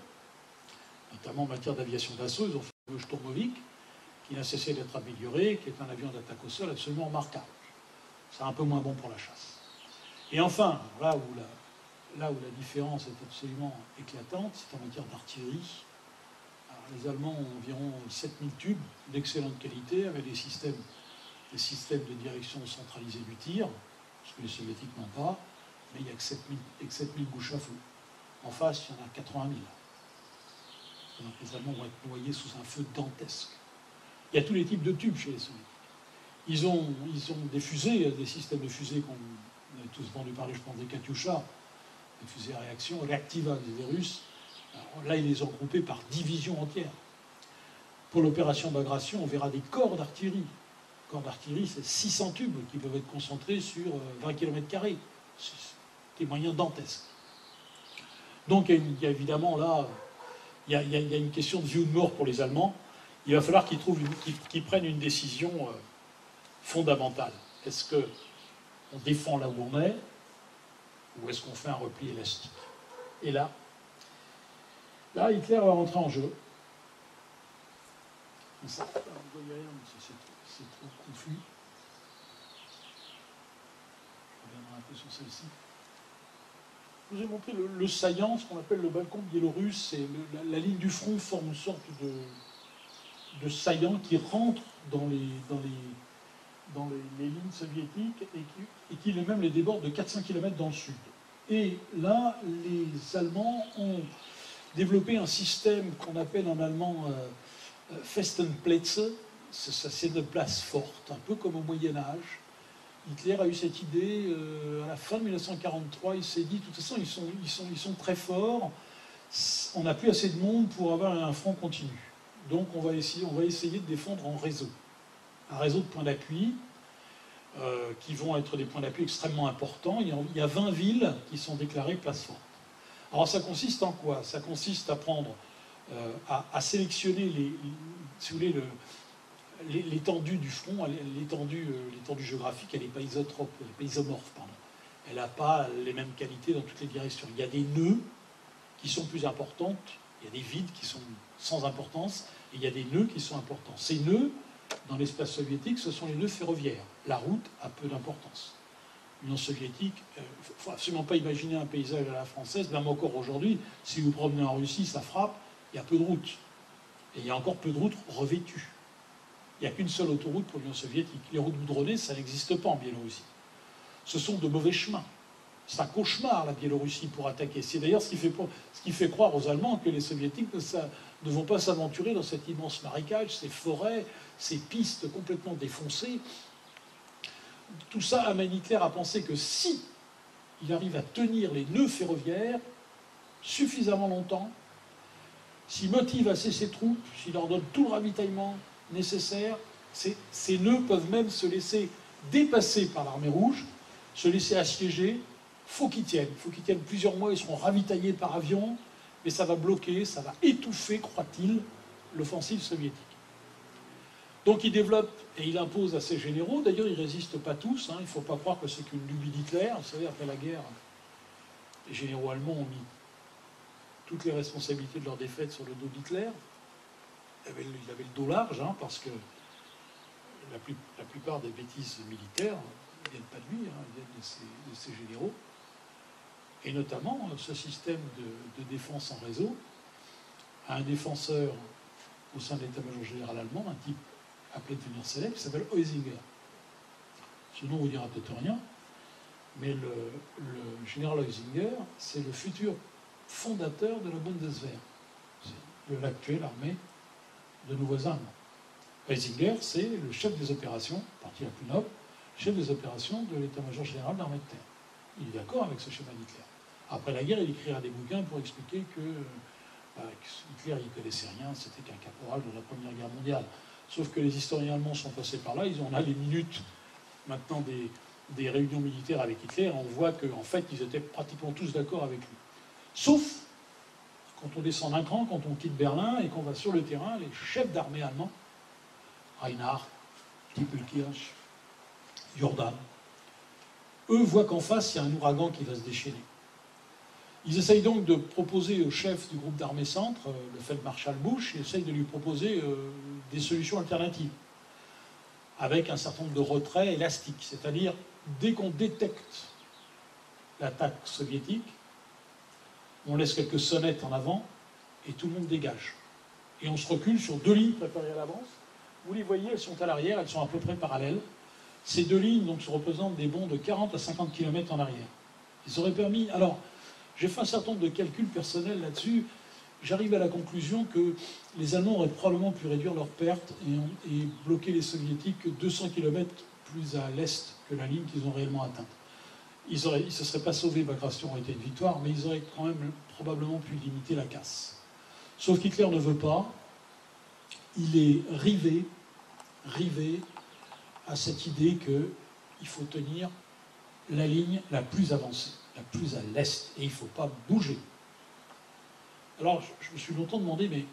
notamment en matière d'aviation d'assaut, ils ont fait le Sturmovik, qui n'a cessé d'être amélioré, qui est un avion d'attaque au sol absolument remarquable. C'est un peu moins bon pour la chasse. Et enfin, là où la différence est absolument éclatante, c'est en matière d'artillerie. Alors Les Allemands ont environ 7000 tubes d'excellente qualité avec des systèmes de direction centralisée du tir, ce que les Soviétiques n'ont pas, mais il n'y a que 7000 bouches à feu. En face, il y en a 80 000. Donc les Allemands vont être noyés sous un feu dantesque. Il y a tous les types de tubes chez les Soviétiques. Ils ont des fusées, des systèmes de fusées qu'on a tous entendu parler, je pense, des Katyusha, des fusées à réaction, Reactiva des Russes. Alors là, ils les ont groupés par division entière. Pour l'opération Bagration, on verra des corps d'artillerie. Corps d'artillerie, c'est 600 tubes qui peuvent être concentrés sur 20 km². C'est des moyens dantesques. Donc il y a évidemment là, il y a une question de vie ou de mort pour les Allemands. Il va falloir qu'ils prennent une décision fondamentale. Est-ce qu'on défend là où on est, ou est-ce qu'on fait un repli élastique? Et là, Hitler va rentrer en jeu. Ça, c'est trop confus. Je reviendrai un peu sur celle-ci. Je vous ai montré le saillant, ce qu'on appelle le balcon biélorusse. La ligne du front forme une sorte de saillant qui rentre dans les lignes soviétiques et qui même les déborde de 400 km dans le sud. Et là, les Allemands ont développé un système qu'on appelle en allemand Festenplätze, c'est une place forte, un peu comme au Moyen-Âge. Hitler a eu cette idée à la fin de 1943, il s'est dit, de toute façon, ils sont très forts, on n'a plus assez de monde pour avoir un front continu. Donc on va essayer de défendre en réseau. Un réseau de points d'appui, qui vont être des points d'appui extrêmement importants. Il y a 20 villes qui sont déclarées places fortes. Alors ça consiste en quoi? Ça consiste à prendre, à sélectionner si vous voulez, l'étendue du front, l'étendue géographique, elle n'est pas isotrope, elle n'est pas isomorphe, pardon. Elle n'a pas les mêmes qualités dans toutes les directions. Il y a des nœuds qui sont plus importantes, il y a des vides qui sont sans importance, et il y a des nœuds qui sont importants. Ces nœuds, dans l'espace soviétique, ce sont les nœuds ferroviaires. La route a peu d'importance. L'Union soviétique, il ne faut absolument pas imaginer un paysage à la française, même encore aujourd'hui, si vous promenez en Russie, ça frappe, il y a peu de routes. Et il y a encore peu de routes revêtues. Il n'y a qu'une seule autoroute pour l'Union soviétique. Les routes goudronnées, ça n'existe pas en Biélorussie. Ce sont de mauvais chemins. C'est un cauchemar, la Biélorussie, pour attaquer. C'est d'ailleurs ce qui fait croire aux Allemands que les Soviétiques ne vont pas s'aventurer dans cet immense marécage, ces forêts, ces pistes complètement défoncées. Tout ça amène Hitler à penser que si il arrive à tenir les nœuds ferroviaires suffisamment longtemps, s'il motive assez ses troupes, s'il leur donne tout le ravitaillement nécessaire, ces nœuds peuvent même se laisser dépasser par l'armée rouge, se laisser assiéger. Faut qu'ils tiennent plusieurs mois, ils seront ravitaillés par avion, mais ça va bloquer, ça va étouffer, croit-il, l'offensive soviétique. Donc il développe et il impose à ses généraux, d'ailleurs ils ne résistent pas tous, il ne faut pas croire que c'est qu'une lubie d'Hitler. Vous savez, après la guerre, les généraux allemands ont mis toutes les responsabilités de leur défaite sur le dos d'Hitler. Il avait le dos large, parce que la plupart des bêtises militaires ne viennent pas de lui, ils viennent de ses généraux. Et notamment, ce système de défense en réseau a un défenseur au sein de l'état-major général allemand, un type appelé de devenir célèbre, qui s'appelle Heusinger. Ce nom vous dira peut-être rien, mais le général Heusinger, c'est le futur fondateur de la Bundeswehr, de l'actuelle armée de nos voisins allemands. Heusinger, c'est le chef des opérations, partie la plus noble, chef des opérations de l'état-major général de l'armée de terre. Il est d'accord avec ce schéma d'Hitler. Après la guerre, il écrira des bouquins pour expliquer que Hitler n'y connaissait rien, c'était qu'un caporal de la Première Guerre mondiale. Sauf que les historiens allemands sont passés par là, on a les minutes maintenant des réunions militaires avec Hitler, on voit qu'en fait, ils étaient pratiquement tous d'accord avec lui. Sauf quand on descend d'un cran, quand on quitte Berlin et qu'on va sur le terrain, les chefs d'armée allemands, Reinhardt, Tippelkirch, Jordan, eux voient qu'en face, il y a un ouragan qui va se déchaîner. Ils essayent donc de proposer au chef du groupe d'armée centre, le feldmarschall Busch, ils essayent de lui proposer des solutions alternatives, avec un certain nombre de retraits élastiques. C'est-à-dire, dès qu'on détecte l'attaque soviétique, on laisse quelques sonnettes en avant et tout le monde dégage. et on se recule sur 2 lignes préparées à l'avance. Vous les voyez, elles sont à l'arrière, elles sont à peu près parallèles. Ces 2 lignes donc, se représentent des bonds de 40 à 50 km en arrière. Ils auraient permis... Alors, j'ai fait un certain nombre de calculs personnels là-dessus. J'arrive à la conclusion que les Allemands auraient probablement pu réduire leurs pertes et bloquer les Soviétiques 200 km plus à l'est que la ligne qu'ils ont réellement atteinte. Ils ne se seraient pas sauvés, Bagration aurait été une victoire, mais ils auraient quand même probablement pu limiter la casse. Sauf qu'Hitler ne veut pas. Il est rivé à cette idée qu'il faut tenir la ligne la plus avancée, la plus à l'est, et il ne faut pas bouger. Alors, je me suis longtemps demandé, mais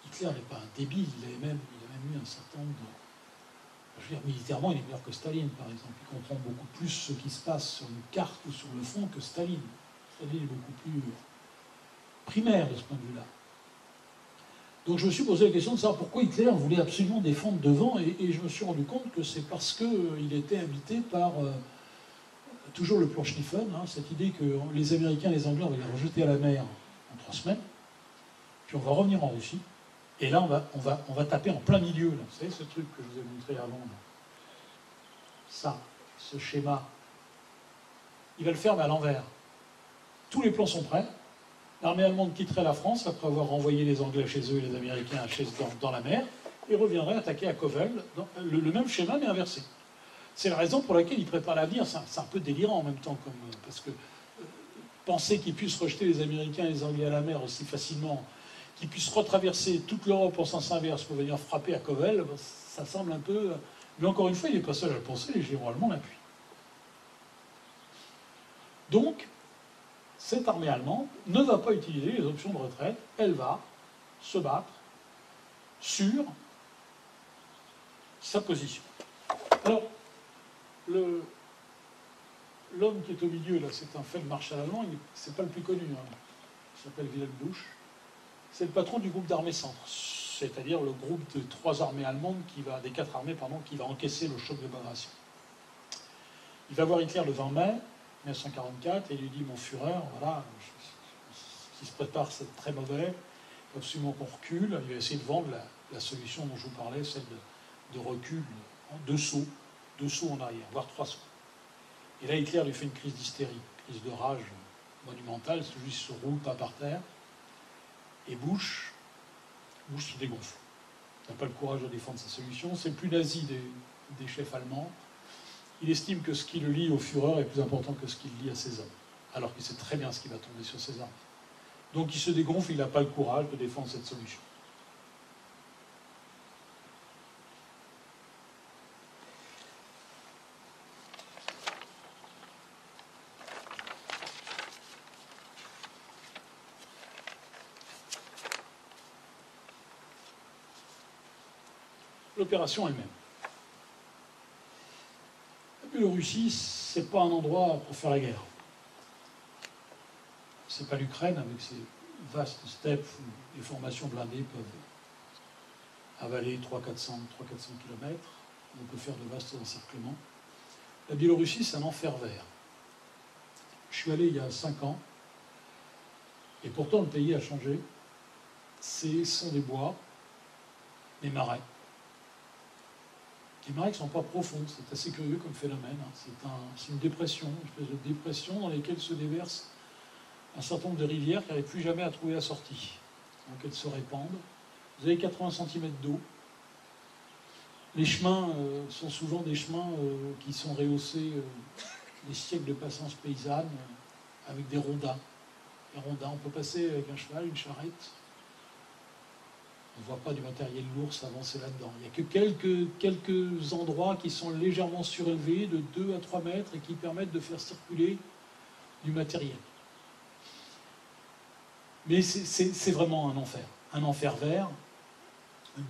Hitler n'est pas un débile, il a même eu un certain nombre de... Je veux dire, militairement, il est meilleur que Staline, par exemple. Il comprend beaucoup plus ce qui se passe sur une carte ou sur le front que Staline. Staline est beaucoup plus primaire de ce point de vue-là. Donc je me suis posé la question de savoir pourquoi Hitler voulait absolument défendre devant, et je me suis rendu compte que c'est parce qu'il était habité par toujours le plan Schlieffen, hein, cette idée que les Américains et les Anglais, on va les rejeter à la mer en 3 semaines, puis on va revenir en Russie, et là on va taper en plein milieu. Là. Vous savez ce truc que je vous ai montré avant là. Ça, ce schéma, il va le faire mais à l'envers. Tous les plans sont prêts. L'armée allemande quitterait la France après avoir renvoyé les Anglais chez eux et les Américains dans la mer, et reviendrait attaquer à Kovel, le même schéma mais inversé. C'est la raison pour laquelle ils préparent l'avenir. C'est un peu délirant en même temps, parce que penser qu'ils puissent rejeter les Américains et les Anglais à la mer aussi facilement, qu'ils puissent retraverser toute l'Europe en sens inverse pour venir frapper à Kovel, ça semble un peu... Mais encore une fois, il n'est pas seul à le penser, les généraux allemands l'appuient. Donc, cette armée allemande ne va pas utiliser les options de retraite, elle va se battre sur sa position. Alors, l'homme qui est au milieu, là, c'est un Feldmarschall allemand, c'est pas le plus connu, hein. Il s'appelle Wilhelm Busch. C'est le patron du groupe d'armées centre, c'est-à-dire le groupe de 3 armées allemandes, des 4 armées, qui va encaisser le choc de Bagration. Il va voir Hitler le 20 mai 1944 et il lui dit « Mon Führer, voilà, ce qui se prépare, c'est très mauvais, il faut absolument qu'on recule. » Il va essayer de vendre la solution dont je vous parlais, celle de recul, 2 sauts en arrière, voire 3 sauts. Et là, Hitler lui fait une crise d'hystérie, une crise de rage monumentale, celui se roule pas par terre, et Bush se dégonfle. Il n'a pas le courage de défendre sa solution, c'est le plus nazi des chefs allemands. Il estime que ce qui le lie au Führer est plus important que ce qui le lie à ses hommes, alors qu'il sait très bien ce qui va tomber sur ses armes. Donc il se dégonfle, il n'a pas le courage de défendre cette solution. L'opération elle-même. La Biélorussie, c'est pas un endroit pour faire la guerre. C'est pas l'Ukraine avec ses vastes steppes où les formations blindées peuvent avaler 300-400 km. On peut faire de vastes encerclements. La Biélorussie, c'est un enfer vert. Je suis allé il y a 5 ans, et pourtant le pays a changé. Ce sont des bois, des marais. Les marais qui ne sont pas profonds, c'est assez curieux comme phénomène. C'est une dépression, une espèce de dépression dans laquelle se déversent un certain nombre de rivières qui n'arrivent plus jamais à trouver la sortie. Donc elles se répandent. Vous avez 80 cm d'eau. Les chemins sont souvent des chemins qui sont rehaussés des siècles de patience paysanne avec des rondins. Les rondins, on peut passer avec un cheval, une charrette. On ne voit pas du matériel lourd s'avancer là-dedans. Il n'y a que quelques endroits qui sont légèrement surélevés, de 2 à 3 mètres, et qui permettent de faire circuler du matériel. Mais c'est vraiment un enfer vert,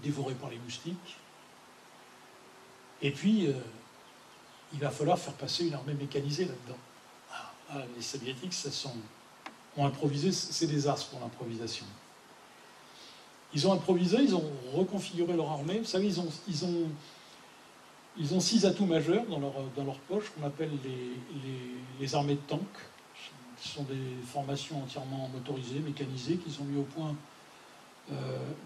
dévoré par les moustiques. Et puis, il va falloir faire passer une armée mécanisée là-dedans. Les Soviétiques ont improvisé, c'est des as pour l'improvisation. Ils ont improvisé, ils ont reconfiguré leur armée. Vous savez, ils ont 6 atouts majeurs dans leur poche qu'on appelle les armées de tanks. qui sont des formations entièrement motorisées, mécanisées, qu'ils ont mis au point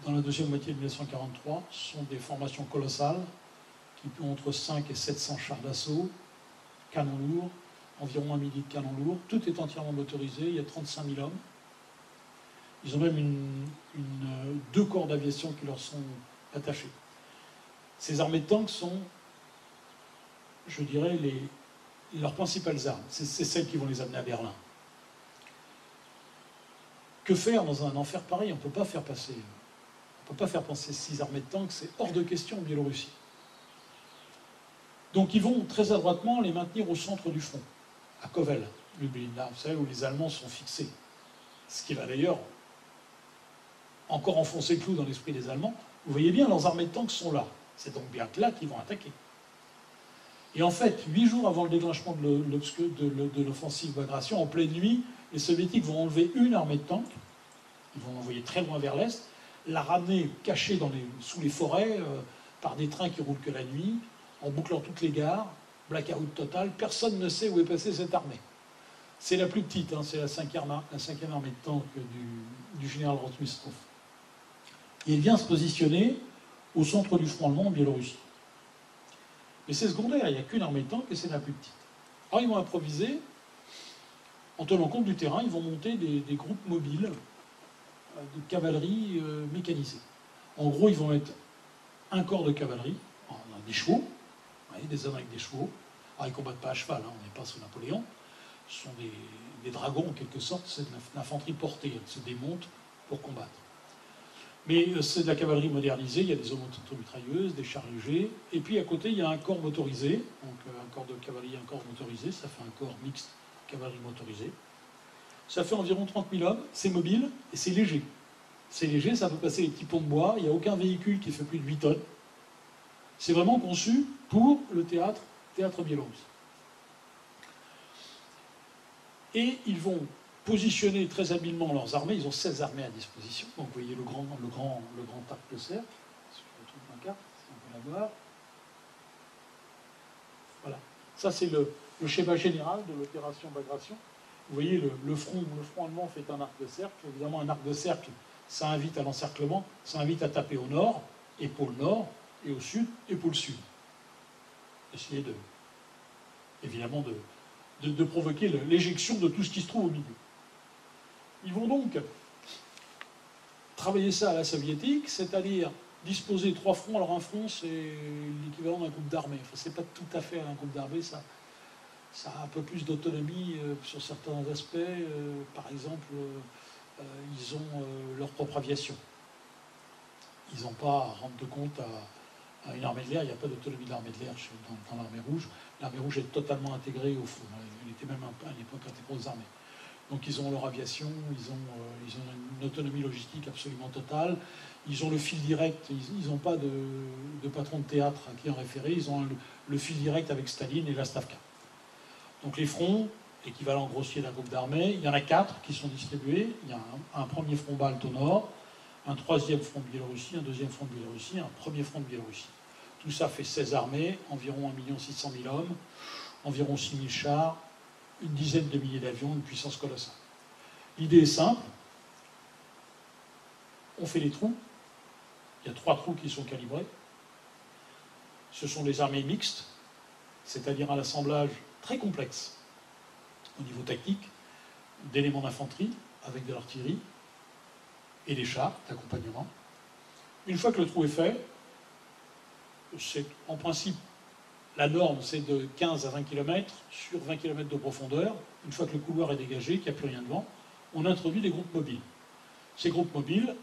dans la deuxième moitié de 1943. Ce sont des formations colossales, qui ont entre 5 et 700 chars d'assaut, canons lourds, environ 1 millier de canons lourds. Tout est entièrement motorisé, il y a 35 000 hommes. Ils ont même deux corps d'aviation qui leur sont attachés. Ces armées de tanks sont, je dirais, leurs principales armes. C'est celles qui vont les amener à Berlin. Que faire dans un enfer pareil? On ne peut pas faire passer 6 armées de tanks, c'est hors de question en Biélorussie. Donc ils vont très adroitement les maintenir au centre du front, à Kovel, Lublin, là, vous savez, où les Allemands sont fixés. Ce qui va d'ailleurs encore enfoncer le clou dans l'esprit des Allemands. Vous voyez bien, leurs armées de tanks sont là. C'est donc bien là qu'ils vont attaquer. Et en fait, 8 jours avant le déclenchement de l'offensive Bagration, en pleine nuit, les Soviétiques vont enlever une armée de tanks, ils vont l'envoyer très loin vers l'est, la ramener cachée sous les forêts, par des trains qui roulent que la nuit, en bouclant toutes les gares, blackout total, personne ne sait où est passée cette armée. C'est la plus petite, hein, c'est la 5e armée de tanks du général Rotmistro. Et elle vient se positionner au centre du front allemand en Biélorussie. Mais c'est secondaire, il n'y a qu'une armée de tanks et c'est la plus petite. Alors ils vont improviser, en tenant compte du terrain, ils vont monter des groupes mobiles de cavalerie mécanisée. En gros, ils vont mettre un corps de cavalerie, des chevaux, des hommes avec des chevaux. Alors ils ne combattent pas à cheval, hein, on n'est pas sous Napoléon. Ce sont des dragons en quelque sorte, c'est de l'infanterie portée, elle se démonte pour combattre. Mais c'est de la cavalerie modernisée, il y a des automitrailleuses, des chars légers, et puis à côté il y a un corps motorisé, donc un corps de cavalerie, un corps motorisé, ça fait un corps mixte cavalerie motorisée. Ça fait environ 30 000 hommes, c'est mobile et c'est léger. C'est léger, ça peut passer les petits ponts de bois, il n'y a aucun véhicule qui fait plus de 8 tonnes. C'est vraiment conçu pour le théâtre biélorusse. Et ils vont positionner très habilement leurs armées. Ils ont 16 armées à disposition. Donc vous voyez le grand arc de cercle. Si je retrouve ma carte, si on peut la voir. Voilà. Ça, c'est le schéma général de l'opération Bagration. Vous voyez, le front allemand fait un arc de cercle. Évidemment, un arc de cercle, ça invite à l'encerclement, ça invite à taper au nord, épaule nord, et au sud, épaule sud. Essayer évidemment de provoquer l'éjection de tout ce qui se trouve au milieu. Ils vont donc travailler ça à la soviétique, c'est-à-dire disposer 3 fronts. Alors un front, c'est l'équivalent d'un groupe d'armée. Enfin, c'est pas tout à fait un groupe d'armée, ça a un peu plus d'autonomie sur certains aspects. Par exemple, ils ont leur propre aviation. Ils n'ont pas à rendre de compte à une armée de l'air. Il n'y a pas d'autonomie de l'armée de l'air dans l'armée rouge. L'armée rouge est totalement intégrée au front. Elle était même à l'époque intégrée aux armées. Donc ils ont leur aviation, ils ont une autonomie logistique absolument totale. Ils ont le fil direct, ils n'ont pas de patron de théâtre à qui en référer. Ils ont le fil direct avec Staline et la Stavka. Donc les fronts, équivalent grossier d'un groupe d'armées, il y en a 4 qui sont distribués. Il y a un premier front balte au nord, un 3e front de Biélorussie, un 2e front de Biélorussie, un 1er front de Biélorussie. Tout ça fait 16 armées, environ 1 600 000 hommes, environ 6 000 chars, une dizaine de milliers d'avions, une puissance colossale. L'idée est simple. On fait les trous. Il y a 3 trous qui sont calibrés. Ce sont des armées mixtes, c'est-à-dire un assemblage très complexe au niveau tactique, d'éléments d'infanterie avec de l'artillerie et des chars d'accompagnement. Une fois que le trou est fait, c'est en principe la norme, c'est de 15 à 20 km sur 20 km de profondeur. Une fois que le couloir est dégagé, qu'il n'y a plus rien devant, on introduit des groupes mobiles. Ces groupes mobiles,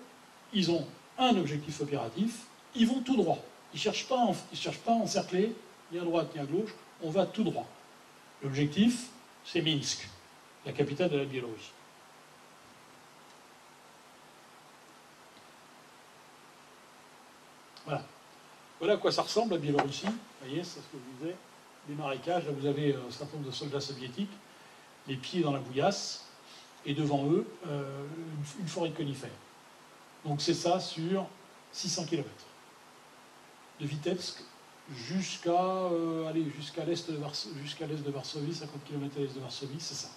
ils ont un objectif opératif, ils vont tout droit. Ils ne cherchent pas à encercler, ni à droite ni à gauche, on va tout droit. L'objectif, c'est Minsk, la capitale de la Biélorussie. Voilà. Voilà à quoi ça ressemble la Biélorussie. Vous voyez, c'est ce que je disais. Des marécages, là vous avez un certain nombre de soldats soviétiques, les pieds dans la bouillasse, et devant eux, une forêt de conifères. Donc c'est ça sur 600 km. De Vitebsk jusqu'à l'est de Varsovie, 50 km à l'est de Varsovie, c'est ça.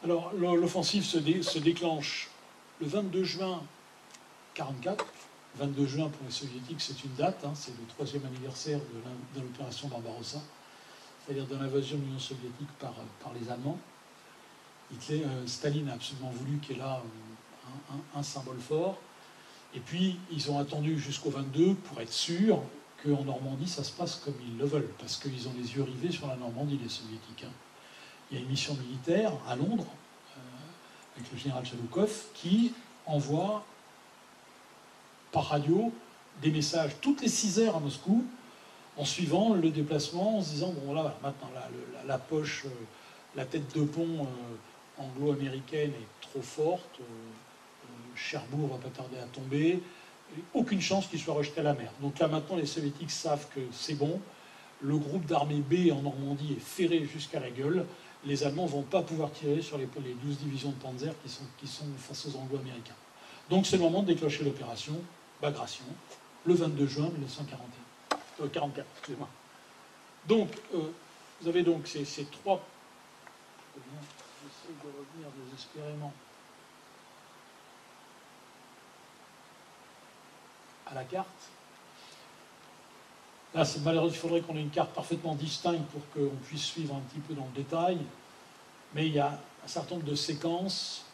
Alors, l'offensive se déclenche le 22 juin 1944. 22 juin pour les soviétiques, c'est une date, hein, c'est le 3e anniversaire de l'opération Barbarossa, c'est-à-dire de l'invasion de l'Union soviétique par les Allemands. Staline a absolument voulu qu'il y ait là un symbole fort. Et puis, ils ont attendu jusqu'au 22 pour être sûrs qu'en Normandie, ça se passe comme ils le veulent, parce qu'ils ont les yeux rivés sur la Normandie, les soviétiques. Hein. Il y a une mission militaire à Londres, avec le général Chaloukov, qui envoie par radio des messages toutes les 6 heures à Moscou, en suivant le déplacement, en se disant, bon là, maintenant, la poche, la tête de pont anglo-américaine est trop forte, Cherbourg va pas tarder à tomber, aucune chance qu'il soit rejeté à la mer. Donc là, maintenant, les soviétiques savent que c'est bon, le groupe d'armée B en Normandie est ferré jusqu'à la gueule, les Allemands ne vont pas pouvoir tirer sur les 12 divisions de Panzer qui sont face aux Anglo-Américains. Donc c'est le moment de déclencher l'opération Bagration, le 22 juin 1944. Excusez-moi. Donc, vous avez donc ces trois... J'essaie de revenir désespérément à la carte. Là, c'est malheureux, il faudrait qu'on ait une carte parfaitement distincte pour qu'on puisse suivre un petit peu dans le détail. Mais il y a un certain nombre de séquences.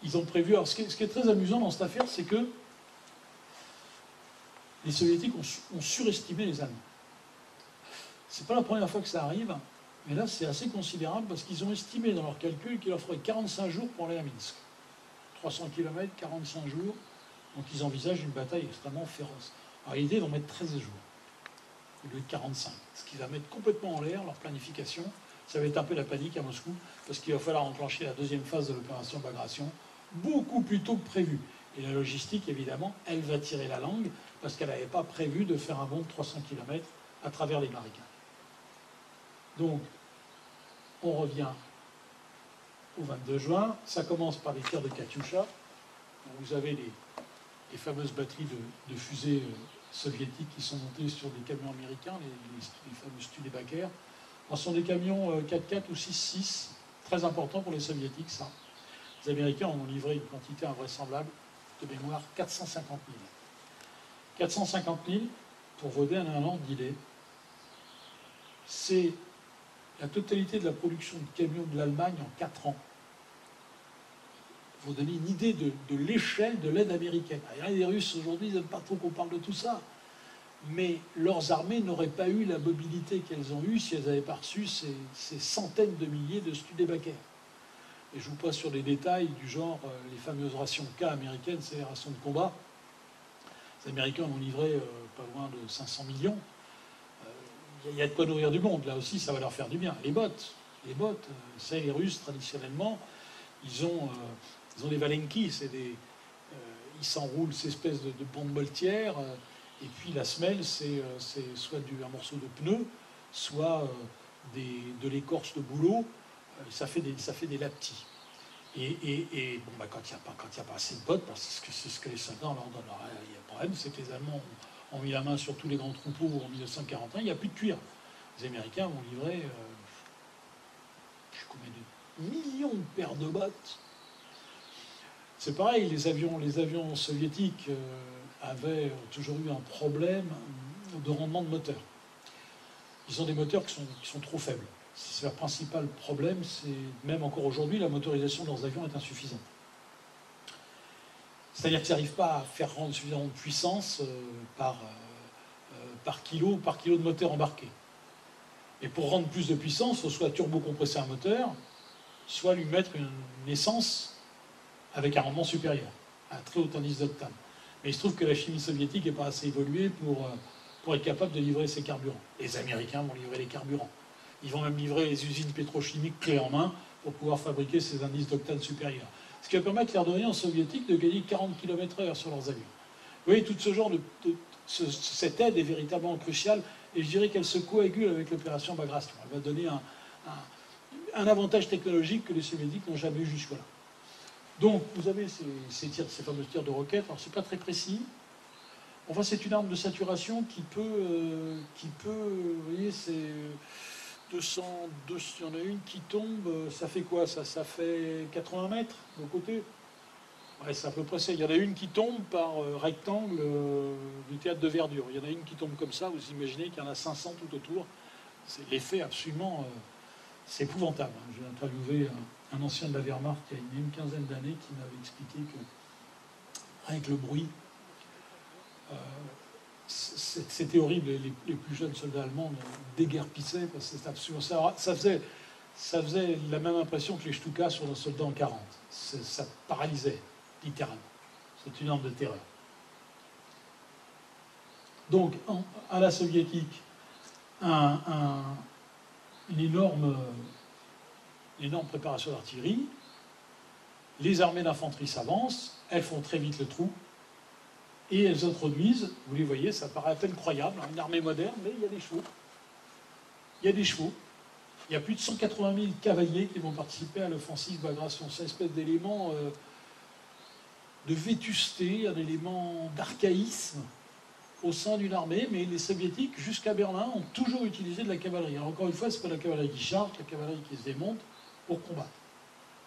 Ils ont prévu... Alors, ce qui est très amusant dans cette affaire, c'est que les Soviétiques ont surestimé les Allemands. C'est pas la première fois que ça arrive, mais là, c'est assez considérable parce qu'ils ont estimé dans leur calcul qu'il leur faudrait 45 jours pour aller à Minsk. 300 km, 45 jours. Donc, ils envisagent une bataille extrêmement féroce. En réalité, ils vont mettre 13 jours au lieu de 45. Ce qui va mettre complètement en l'air leur planification. Ça va être un peu la panique à Moscou, parce qu'il va falloir enclencher la deuxième phase de l'opération Bagration beaucoup plus tôt que prévu. Et la logistique, évidemment, elle va tirer la langue, parce qu'elle n'avait pas prévu de faire un bond de 300 km à travers les marécages. Donc, on revient au 22 juin. Ça commence par les tirs de Katyusha. Vous avez les fameuses batteries de fusées soviétiques qui sont montées sur des camions américains, les fameux Studebaker. Ce sont des camions 4x4 ou 6x6, très importants pour les soviétiques, ça. Les Américains en ont livré une quantité invraisemblable, de mémoire, 450 000. 450 000, pour vous donner un ordre d'idée, c'est la totalité de la production de camions de l'Allemagne en 4 ans. Pour vous donner une idée de l'échelle de l'aide américaine. Les Russes, aujourd'hui, ils n'aiment pas trop qu'on parle de tout ça. Mais leurs armées n'auraient pas eu la mobilité qu'elles ont eue si elles n'avaient pas reçu ces centaines de milliers de Studebaker. Et je vous passe sur des détails du genre les fameuses rations K américaines, c'est les rations de combat. Les Américains en ont livré pas loin de 500 millions. Il y a de quoi nourrir du monde. Là aussi, ça va leur faire du bien. Les bottes, c'est les Russes, traditionnellement, ils ont des Valenki, ils s'enroulent ces espèces de bandes moltières. Et puis la semelle, c'est soit un morceau de pneu, soit de l'écorce de bouleau. Ça fait des laptis. Et bon, quand il n'y a pas assez de bottes, parce que c'est ce que les soldats leur donnent. Alors, il y a un problème, c'est que les Allemands ont mis la main sur tous les grands troupeaux en 1941, il n'y a plus de cuir. Les Américains vont livrer combien de millions de paires de bottes. C'est pareil, les avions soviétiques avaient toujours eu un problème de rendement de moteur. Ils ont des moteurs qui sont trop faibles. C'est leur principal problème, c'est même encore aujourd'hui, la motorisation de leurs avions est insuffisante. C'est-à-dire qu'ils n'arrivent pas à faire rendre suffisamment de puissance par kilo de moteur embarqué. Et pour rendre plus de puissance, il faut soit turbo-compresser un moteur, soit lui mettre une essence avec un rendement supérieur, à très haut indice d'octane. Mais il se trouve que la chimie soviétique n'est pas assez évoluée pour être capable de livrer ces carburants. Les Américains vont livrer les carburants. Ils vont même livrer les usines pétrochimiques clés en main pour pouvoir fabriquer ces indices d'octane supérieurs. Ce qui va permettre, l'air de rien, aux soviétiques de gagner 40 km/h sur leurs avions. Vous voyez, tout ce genre cette aide est véritablement cruciale, et je dirais qu'elle se coagule avec l'opération Bagration. Elle va donner un avantage technologique que les soviétiques n'ont jamais eu jusque-là. Donc, vous avez ces fameux tirs de roquettes. Alors, c'est pas très précis. Enfin, c'est une arme de saturation qui peut vous voyez, 200, il y en a une qui tombe, ça fait quoi ça? Ça fait 80 mètres de côté? Ouais, c'est à peu près ça. Il y en a une qui tombe par rectangle du théâtre de verdure. Il y en a une qui tombe comme ça, vous imaginez qu'il y en a 500 tout autour. C'est l'effet absolument... c'est épouvantable. Hein. J'ai interviewé un ancien de la Wehrmacht il y a une quinzaine d'années qui m'avait expliqué que, avec le bruit, c'était horrible. Les plus jeunes soldats allemands déguerpissaient parce que c'était absolument ça faisait la même impression que les Stukas sur un soldat en 40. Ça paralysait, littéralement. C'est une arme de terreur. Donc, à la soviétique, une énorme préparation d'artillerie. Les armées d'infanterie s'avancent, elles font très vite le trou, et elles introduisent, vous les voyez, ça paraît à peine croyable, hein, une armée moderne, mais il y a des chevaux. Il y a des chevaux. Il y a plus de 180 000 cavaliers qui vont participer à l'offensive Bagration. C'est une espèce d'élément de vétusté, un élément d'archaïsme au sein d'une armée, mais les soviétiques, jusqu'à Berlin, ont toujours utilisé de la cavalerie. Alors encore une fois, ce n'est pas la cavalerie qui charge, la cavalerie qui se démonte pour combattre.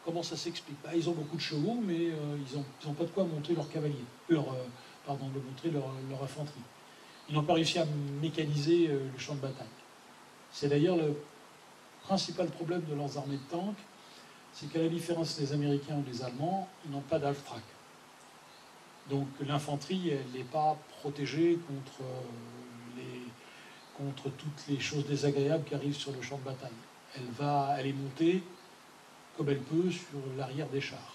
Comment ça s'explique? Ils ont beaucoup de chevaux, mais ils n'ont pas de quoi monter leur cavalier, montrer leur infanterie. Ils n'ont pas réussi à mécaniser le champ de bataille. C'est d'ailleurs le principal problème de leurs armées de tanks, c'est qu'à la différence des Américains ou des Allemands, ils n'ont pas d'Halftrack. Donc l'infanterie, elle n'est pas protégée contre toutes les choses désagréables qui arrivent sur le champ de bataille. Elle est montée comme elle peut sur l'arrière des chars.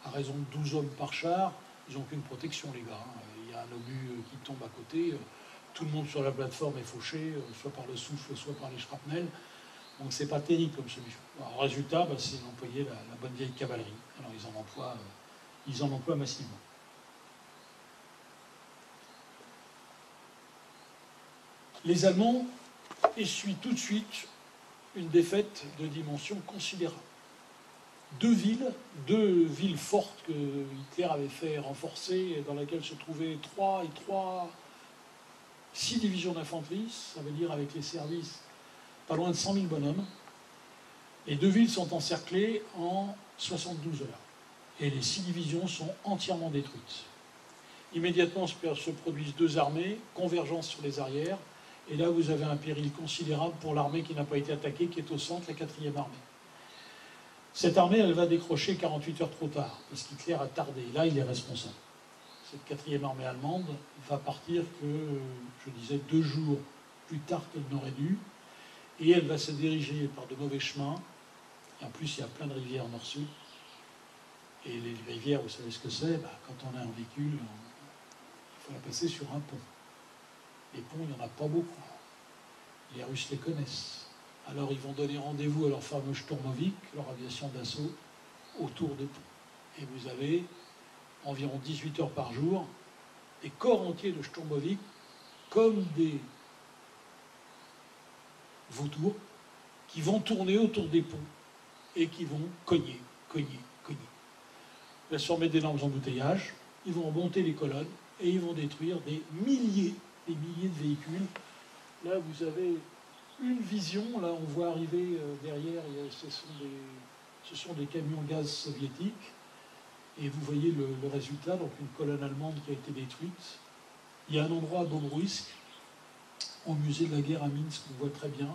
À raison de 12 hommes par char, ils n'ont qu'une protection, les gars. Il y a un obus qui tombe à côté, tout le monde sur la plateforme est fauché, soit par le souffle, soit par les shrapnels. Donc c'est pas terrible comme solution. Alors, résultat, c'est d'employer la bonne vieille cavalerie. Alors ils en emploient massivement. Les Allemands essuient tout de suite une défaite de dimension considérable. Deux villes fortes que Hitler avait fait renforcer, dans lesquelles se trouvaient 6 divisions d'infanterie, ça veut dire avec les services, pas loin de 100 000 bonhommes. Les deux villes sont encerclées en 72 heures. Et les 6 divisions sont entièrement détruites. Immédiatement se produisent deux armées, convergence sur les arrières, et là vous avez un péril considérable pour l'armée qui n'a pas été attaquée, qui est au centre, la 4e armée. Cette armée, elle va décrocher 48 heures trop tard, parce qu'Hitler a tardé. Là, il est responsable. Cette 4e armée allemande va partir je disais, 2 jours plus tard qu'elle n'aurait dû, et elle va se diriger par de mauvais chemins. Et en plus, il y a plein de rivières nord-sud. Et les rivières, vous savez ce que c'est? Quand on a un véhicule, il faut la passer sur un pont. Les ponts, il n'y en a pas beaucoup. Les Russes les connaissent. Alors ils vont donner rendez-vous à leur fameux Sturmovik, leur aviation d'assaut, autour des ponts. Et vous avez environ 18 heures par jour, des corps entiers de Sturmovik, comme des vautours, qui vont tourner autour des ponts et qui vont cogner. Il va se former d'énormes embouteillages, ils vont monter les colonnes et ils vont détruire des milliers de véhicules. Là, vous avez une vision, là on voit arriver derrière, ce sont des camions gaz soviétiques, et vous voyez le résultat, donc une colonne allemande qui a été détruite. Il y a un endroit à Bobruisk, au musée de la guerre à Minsk, on voit très bien.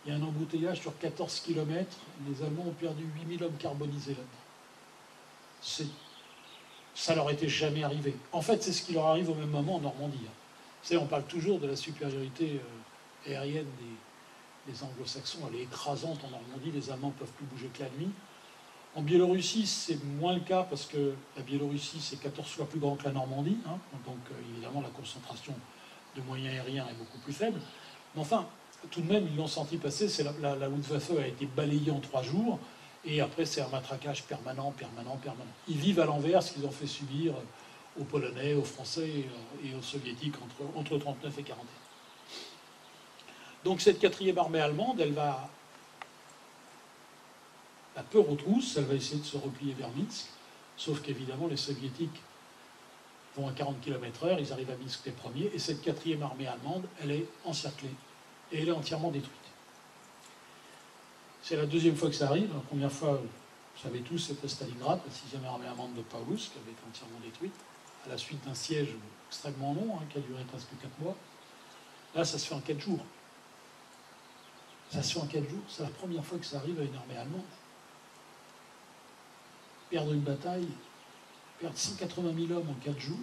Il y a un embouteillage sur 14 km, les Allemands ont perdu 8000 hommes carbonisés là-dedans. Ça leur était jamais arrivé. En fait, c'est ce qui leur arrive au même moment en Normandie. Vous savez, on parle toujours de la supériorité aérienne des anglo-saxons, elle est écrasante en Normandie, les Allemands ne peuvent plus bouger que la nuit. En Biélorussie, c'est moins le cas parce que la Biélorussie, c'est 14 fois plus grand que la Normandie, hein, donc évidemment la concentration de moyens aériens est beaucoup plus faible. Mais enfin, tout de même, ils l'ont senti passer, la Luftwaffe a été balayée en 3 jours, et après c'est un matraquage permanent. Ils vivent à l'envers ce qu'ils ont fait subir aux Polonais, aux Français et aux Soviétiques entre 1939 et 1941. Donc cette 4e armée allemande, elle va la peur aux trousses, elle va essayer de se replier vers Minsk, sauf qu'évidemment les Soviétiques vont à 40 km/h, ils arrivent à Minsk les premiers, et cette 4e armée allemande, elle est encerclée, et elle est entièrement détruite. C'est la deuxième fois que ça arrive. La première fois, vous savez tous, c'était Stalingrad, la 6e armée allemande de Paulus, qui avait été entièrement détruite, à la suite d'un siège extrêmement long, qui a duré presque 4 mois. Là, ça se fait en 4 jours. Ça se fait en 4 jours. C'est la première fois que ça arrive à une armée allemande. Perdre une bataille, perdre 180 000 hommes en 4 jours.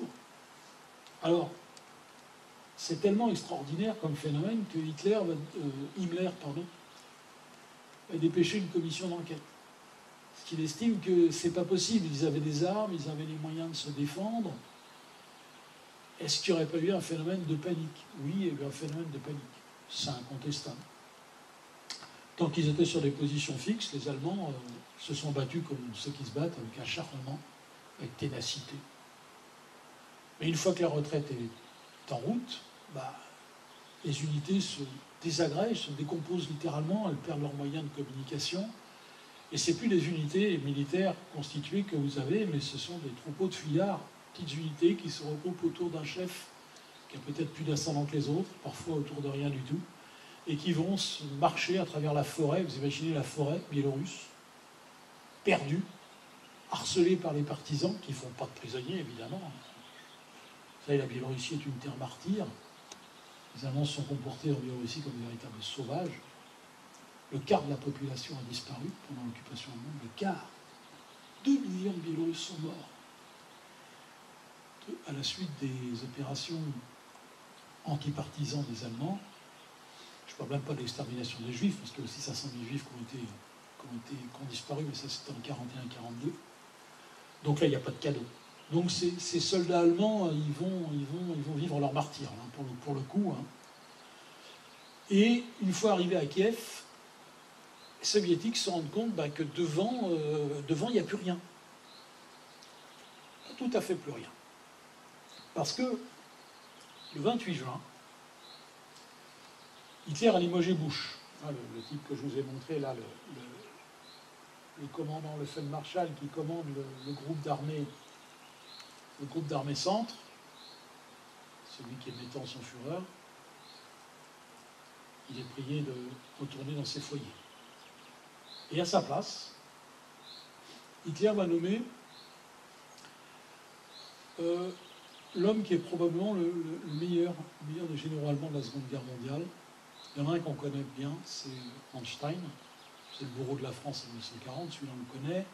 Alors, c'est tellement extraordinaire comme phénomène que Himmler va dépêcher une commission d'enquête. Parce qu'il estime que c'est pas possible. Ils avaient des armes, ils avaient les moyens de se défendre. Est-ce qu'il n'y aurait pas eu un phénomène de panique? Oui, il y a eu un phénomène de panique. C'est incontestable. Tant qu'ils étaient sur des positions fixes, les Allemands se sont battus comme ceux qui se battent, avec acharnement, avec ténacité. Mais une fois que la retraite est en route, les unités se désagrègent, se décomposent littéralement, elles perdent leurs moyens de communication. Et ce n'est plus des unités militaires constituées que vous avez, mais ce sont des troupeaux de fuyards, petites unités qui se regroupent autour d'un chef qui a peut-être plus d'ascendant que les autres, parfois autour de rien du tout, et qui vont marcher à travers la forêt. Vous imaginez la forêt biélorusse, perdue, harcelée par les partisans, qui ne font pas de prisonniers, évidemment. Vous savez, la Biélorussie est une terre martyre. Les Allemands se sont comportés en Biélorussie comme de véritables sauvages. Le quart de la population a disparu pendant l'occupation allemande. Le quart. 2 millions de Biélorusses sont morts à la suite des opérations anti-partisans des Allemands. Je ne parle même pas de l'extermination des Juifs, parce qu'il y a aussi 500 000 Juifs qui ont disparu, mais ça c'était en 41-42. Donc là, il n'y a pas de cadeau. Donc ces soldats allemands, ils vont vivre leur martyre, pour le coup. Et une fois arrivés à Kiev, les Soviétiques se rendent compte que devant, il n'y a plus rien. Pas tout à fait plus rien. Parce que le 28 juin, Hitler a limogé Bush. Le type que je vous ai montré là, le commandant, le Feldmarschall qui commande le groupe d'armée centre, celui qui est mettant son Führer, il est prié de retourner dans ses foyers. Et à sa place, Hitler va nommer l'homme qui est probablement le meilleur des généraux allemands de la Seconde Guerre mondiale. Il y en a un qu'on connaît bien, c'est Manstein. C'est le bourreau de la France en 1940, celui-là on le connaît.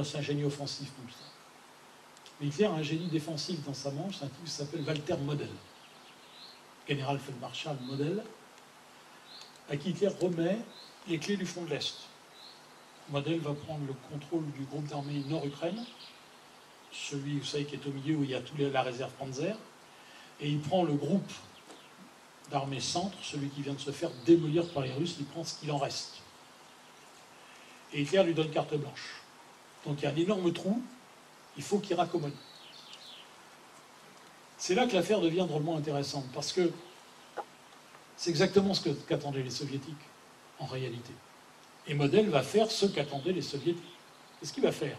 C'est un génie offensif, Manstein. Mais Hitler a un génie défensif dans sa manche, c'est un type qui s'appelle Walter Model. Général Feldmarschall Model, à qui Hitler remet les clés du front de l'Est. Model va prendre le contrôle du groupe d'armée Nord-Ukraine, celui, vous savez, qui est au milieu où il y a toute la réserve Panzer, et il prend le groupe d'armée centre, celui qui vient de se faire démolir par les Russes, il prend ce qu'il en reste. Et Hitler lui donne carte blanche. Donc il y a un énorme trou, il faut qu'il raccommode. C'est là que l'affaire devient drôlement intéressante, parce que c'est exactement ce qu'attendaient les Soviétiques, en réalité. Et Model va faire ce qu'attendaient les Soviétiques. Qu'est-ce qu'il va faire?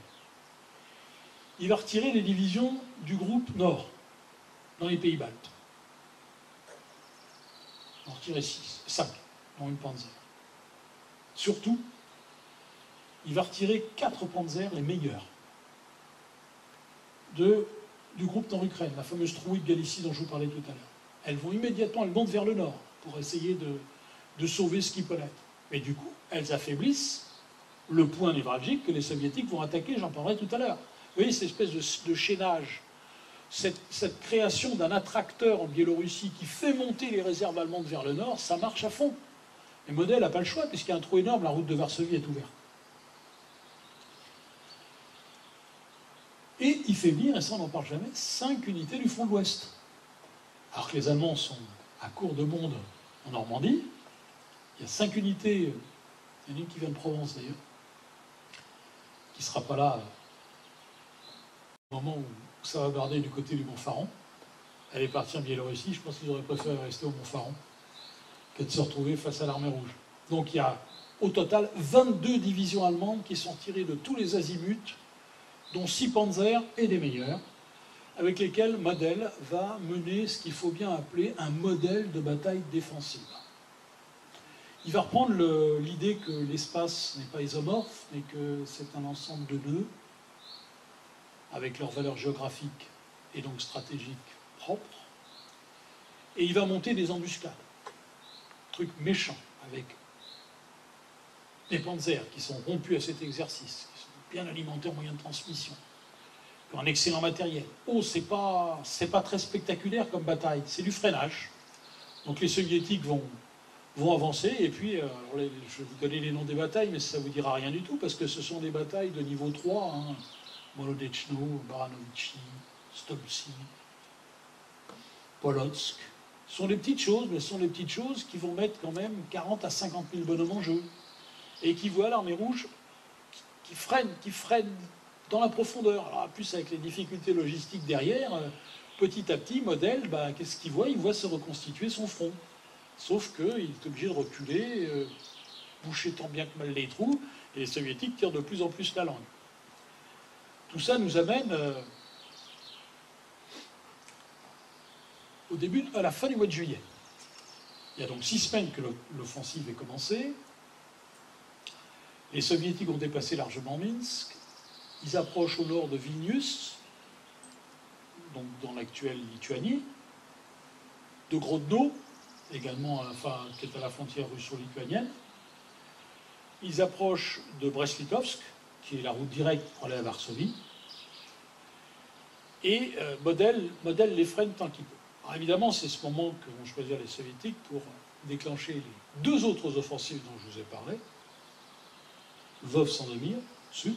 Il va retirer les divisions du groupe Nord, dans les pays baltes. Il va en retirer 5, dont une Panzer. Surtout, il va retirer 4 Panzers, les meilleurs, du groupe Nord-Ukraine, la fameuse trouille de Galicie dont je vous parlais tout à l'heure. Elles montent vers le nord pour essayer de sauver ce qui peut l'être. Mais du coup, elles affaiblissent le point névralgique que les Soviétiques vont attaquer, j'en parlerai tout à l'heure. Vous voyez, cette espèce de chaînage, cette création d'un attracteur en Biélorussie qui fait monter les réserves allemandes vers le nord, ça marche à fond. Et Model n'a pas le choix, puisqu'il y a un trou énorme, la route de Varsovie est ouverte. Et il fait venir, et ça on n'en parle jamais, 5 unités du front de l'Ouest. Alors que les Allemands sont à court de monde en Normandie, il y a 5 unités, il y en a une qui vient de Provence d'ailleurs, qui ne sera pas là au moment où ça va barder du côté du Mont-Faron. Elle est partie en Biélorussie, je pense qu'ils auraient préféré rester au Mont-Faron que de se retrouver face à l'armée rouge. Donc il y a au total 22 divisions allemandes qui sont tirées de tous les azimuts, dont 6 Panzers et des meilleurs, avec lesquels Model va mener ce qu'il faut bien appeler un modèle de bataille défensive. Il va reprendre l'idée que l'espace n'est pas isomorphe, mais que c'est un ensemble de nœuds avec leurs valeurs géographiques et donc stratégiques propres. Et il va monter des embuscades, trucs méchants, avec des panzers qui sont rompus à cet exercice, qui sont bien alimentés en moyens de transmission, qui ont un excellent matériel. Oh, c'est pas très spectaculaire comme bataille, c'est du freinage. Donc les soviétiques vont avancer, et puis, alors je vais vous donner les noms des batailles, mais ça ne vous dira rien du tout, parce que ce sont des batailles de niveau 3, hein. Molodechno, Baranovichi, Stolpcy, Polotsk. Ce sont des petites choses, mais ce sont des petites choses qui vont mettre quand même 40 à 50 000 bonhommes en jeu, et qui voient l'armée rouge qui freine dans la profondeur. Alors, en plus, avec les difficultés logistiques derrière, petit à petit, Model, qu'est-ce qu'il voit? Il voit se reconstituer son front. Sauf qu'il est obligé de reculer, boucher tant bien que mal les trous, et les soviétiques tirent de plus en plus la langue. Tout ça nous amène à la fin du mois de juillet. Il y a donc 6 semaines que l'offensive est commencée. Les soviétiques ont dépassé largement Minsk. Ils approchent au nord de Vilnius, donc dans l'actuelle Lituanie, de Grodno, également qui est à la frontière russo-lituanienne. Ils approchent de Brest-Litovsk, qui est la route directe pour aller à Varsovie. Et Model les freine tant qu'il peut. Alors évidemment, c'est ce moment que vont choisir les soviétiques pour déclencher les 2 autres offensives dont je vous ai parlé. Lvov-Sandomir, sud.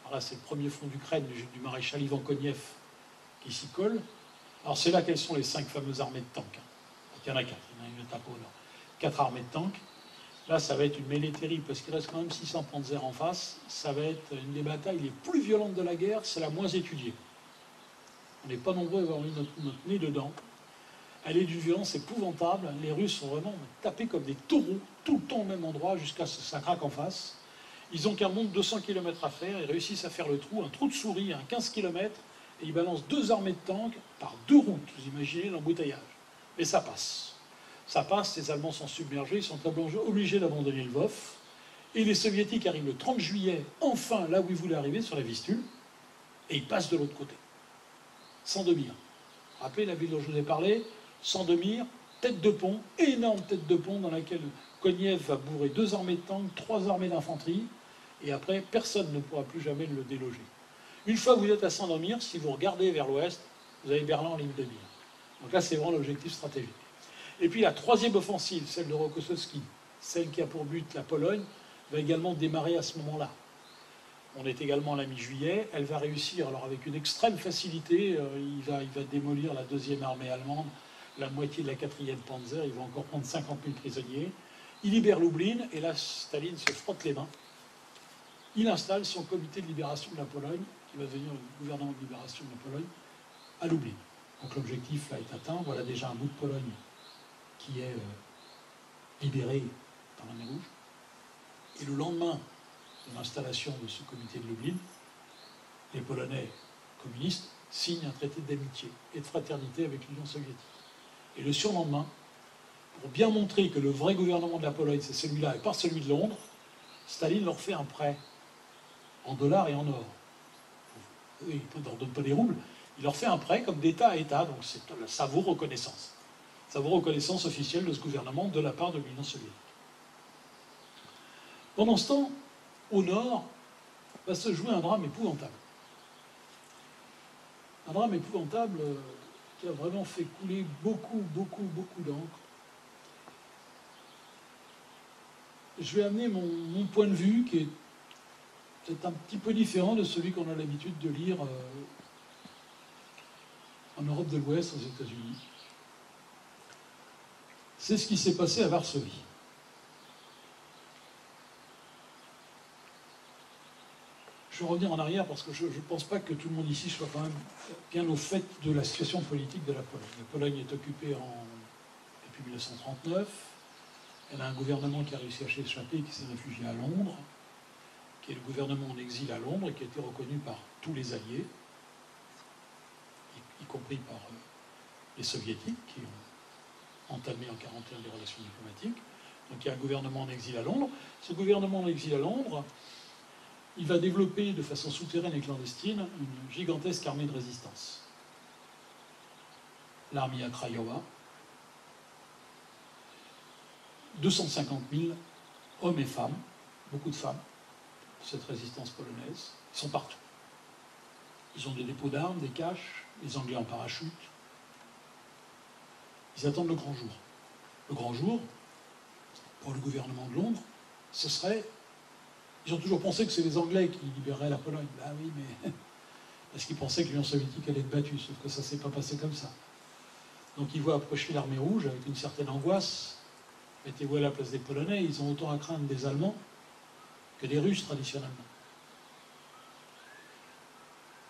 Alors là, c'est le premier front d'Ukraine du maréchal Ivan Konev qui s'y colle. Alors c'est là quelles sont les 5 fameuses armées de tanks. Il y en a 4, il y en a une étape au nord. 4 armées de tanks. Là, ça va être une mêlée terrible, parce qu'il reste quand même 600 panzers en face. Ça va être une des batailles les plus violentes de la guerre, c'est la moins étudiée. On n'est pas nombreux à avoir mis notre nez dedans. Elle est d'une violence épouvantable. Les Russes sont vraiment tapés comme des taureaux, tout le temps au même endroit, jusqu'à ce que ça craque en face. Ils ont qu'un monde de 200 km à faire, ils réussissent à faire le trou, un trou de souris, un 15 km, et ils balancent 2 armées de tanks par 2 routes. Vous imaginez l'embouteillage. Et ça passe. Ça passe, les Allemands sont submergés, ils sont obligés d'abandonner Lvov. Et les Soviétiques arrivent le 30 juillet, enfin là où ils voulaient arriver, sur la Vistule, et ils passent de l'autre côté. Sandomir. Rappelez la ville dont je vous ai parlé, Sandomir, tête de pont, énorme tête de pont dans laquelle Konev va bourrer 2 armées de tanks, 3 armées d'infanterie, et après, personne ne pourra plus jamais le déloger. Une fois que vous êtes à Sandomir, si vous regardez vers l'ouest, vous avez Berlin en ligne de mire. Donc là, c'est vraiment l'objectif stratégique. Et puis la 3e offensive, celle de Rokossowski, celle qui a pour but la Pologne, va également démarrer à ce moment-là. On est également à la mi-juillet. Elle va réussir, alors avec une extrême facilité, il va démolir la 2e armée allemande, la moitié de la 4e Panzer, il va encore prendre 50 000 prisonniers. Il libère Lublin, et là, Staline se frotte les mains. Il installe son comité de libération de la Pologne, qui va devenir le gouvernement de libération de la Pologne, à Lublin. Donc l'objectif là est atteint. Voilà déjà un bout de Pologne qui est libéré par la mer Rouge. Et le lendemain de l'installation de ce comité de Lublin, les Polonais communistes signent un traité d'amitié et de fraternité avec l'Union soviétique. Et le surlendemain, pour bien montrer que le vrai gouvernement de la Pologne, c'est celui-là et pas celui de Londres, Staline leur fait un prêt en dollars et en or. Il ne leur donne pas des roubles, il leur fait un prêt comme d'État à État, donc ça vaut reconnaissance. Ça vaut reconnaissance officielle de ce gouvernement de la part de l'Union soviétique. Pendant ce temps, au nord, va se jouer un drame épouvantable. Un drame épouvantable qui a vraiment fait couler beaucoup d'encre. Je vais amener mon point de vue qui est peut-être un petit peu différent de celui qu'on a l'habitude de lire en Europe de l'Ouest, aux États-Unis. C'est ce qui s'est passé à Varsovie. Je vais revenir en arrière parce que je ne pense pas que tout le monde ici soit quand même bien au fait de la situation politique de la Pologne. La Pologne est occupée depuis 1939. Elle a un gouvernement qui a réussi à s'échapper, qui s'est réfugié à Londres, qui est le gouvernement en exil à Londres et qui a été reconnu par tous les alliés, y compris par les soviétiques qui ont entamé en 1941 des relations diplomatiques. Donc il y a un gouvernement en exil à Londres. Ce gouvernement en exil à Londres, il va développer de façon souterraine et clandestine une gigantesque armée de résistance. L'armée Krajowa, 250 000 hommes et femmes, beaucoup de femmes, cette résistance polonaise, ils sont partout. Ils ont des dépôts d'armes, des caches, les Anglais en parachute. Ils attendent le grand jour. Le grand jour, pour le gouvernement de Londres, ce serait... Ils ont toujours pensé que c'est les Anglais qui libéreraient la Pologne. Ah oui, mais... Parce qu'ils pensaient que l'Union soviétique allait être battue, sauf que ça ne s'est pas passé comme ça. Donc ils voient approcher l'armée rouge avec une certaine angoisse. Mettez-vous à la place des Polonais, ils ont autant à craindre des Allemands que des Russes traditionnellement.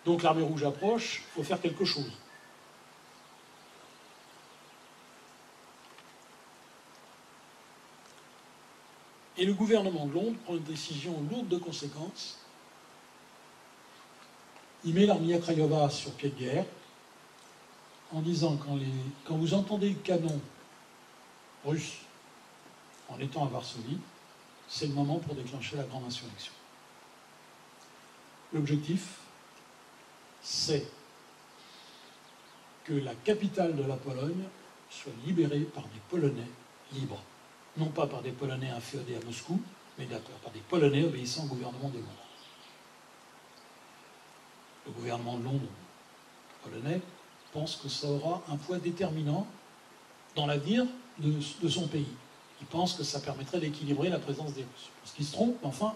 Donc l'armée rouge approche, il faut faire quelque chose. Et le gouvernement de Londres prend une décision lourde de conséquences. Il met l'armée Krajowa sur pied de guerre en disant quand vous entendez le canon russe en étant à Varsovie, c'est le moment pour déclencher la grande insurrection. L'objectif, c'est que la capitale de la Pologne soit libérée par des Polonais libres. Non pas par des Polonais inféodés à Moscou, mais par des Polonais obéissant au gouvernement de Londres. Le gouvernement de Londres polonais pense que ça aura un poids déterminant dans l'avenir de son pays. Il pense que ça permettrait d'équilibrer la présence des Russes. Parce qu'ils se trompent, enfin,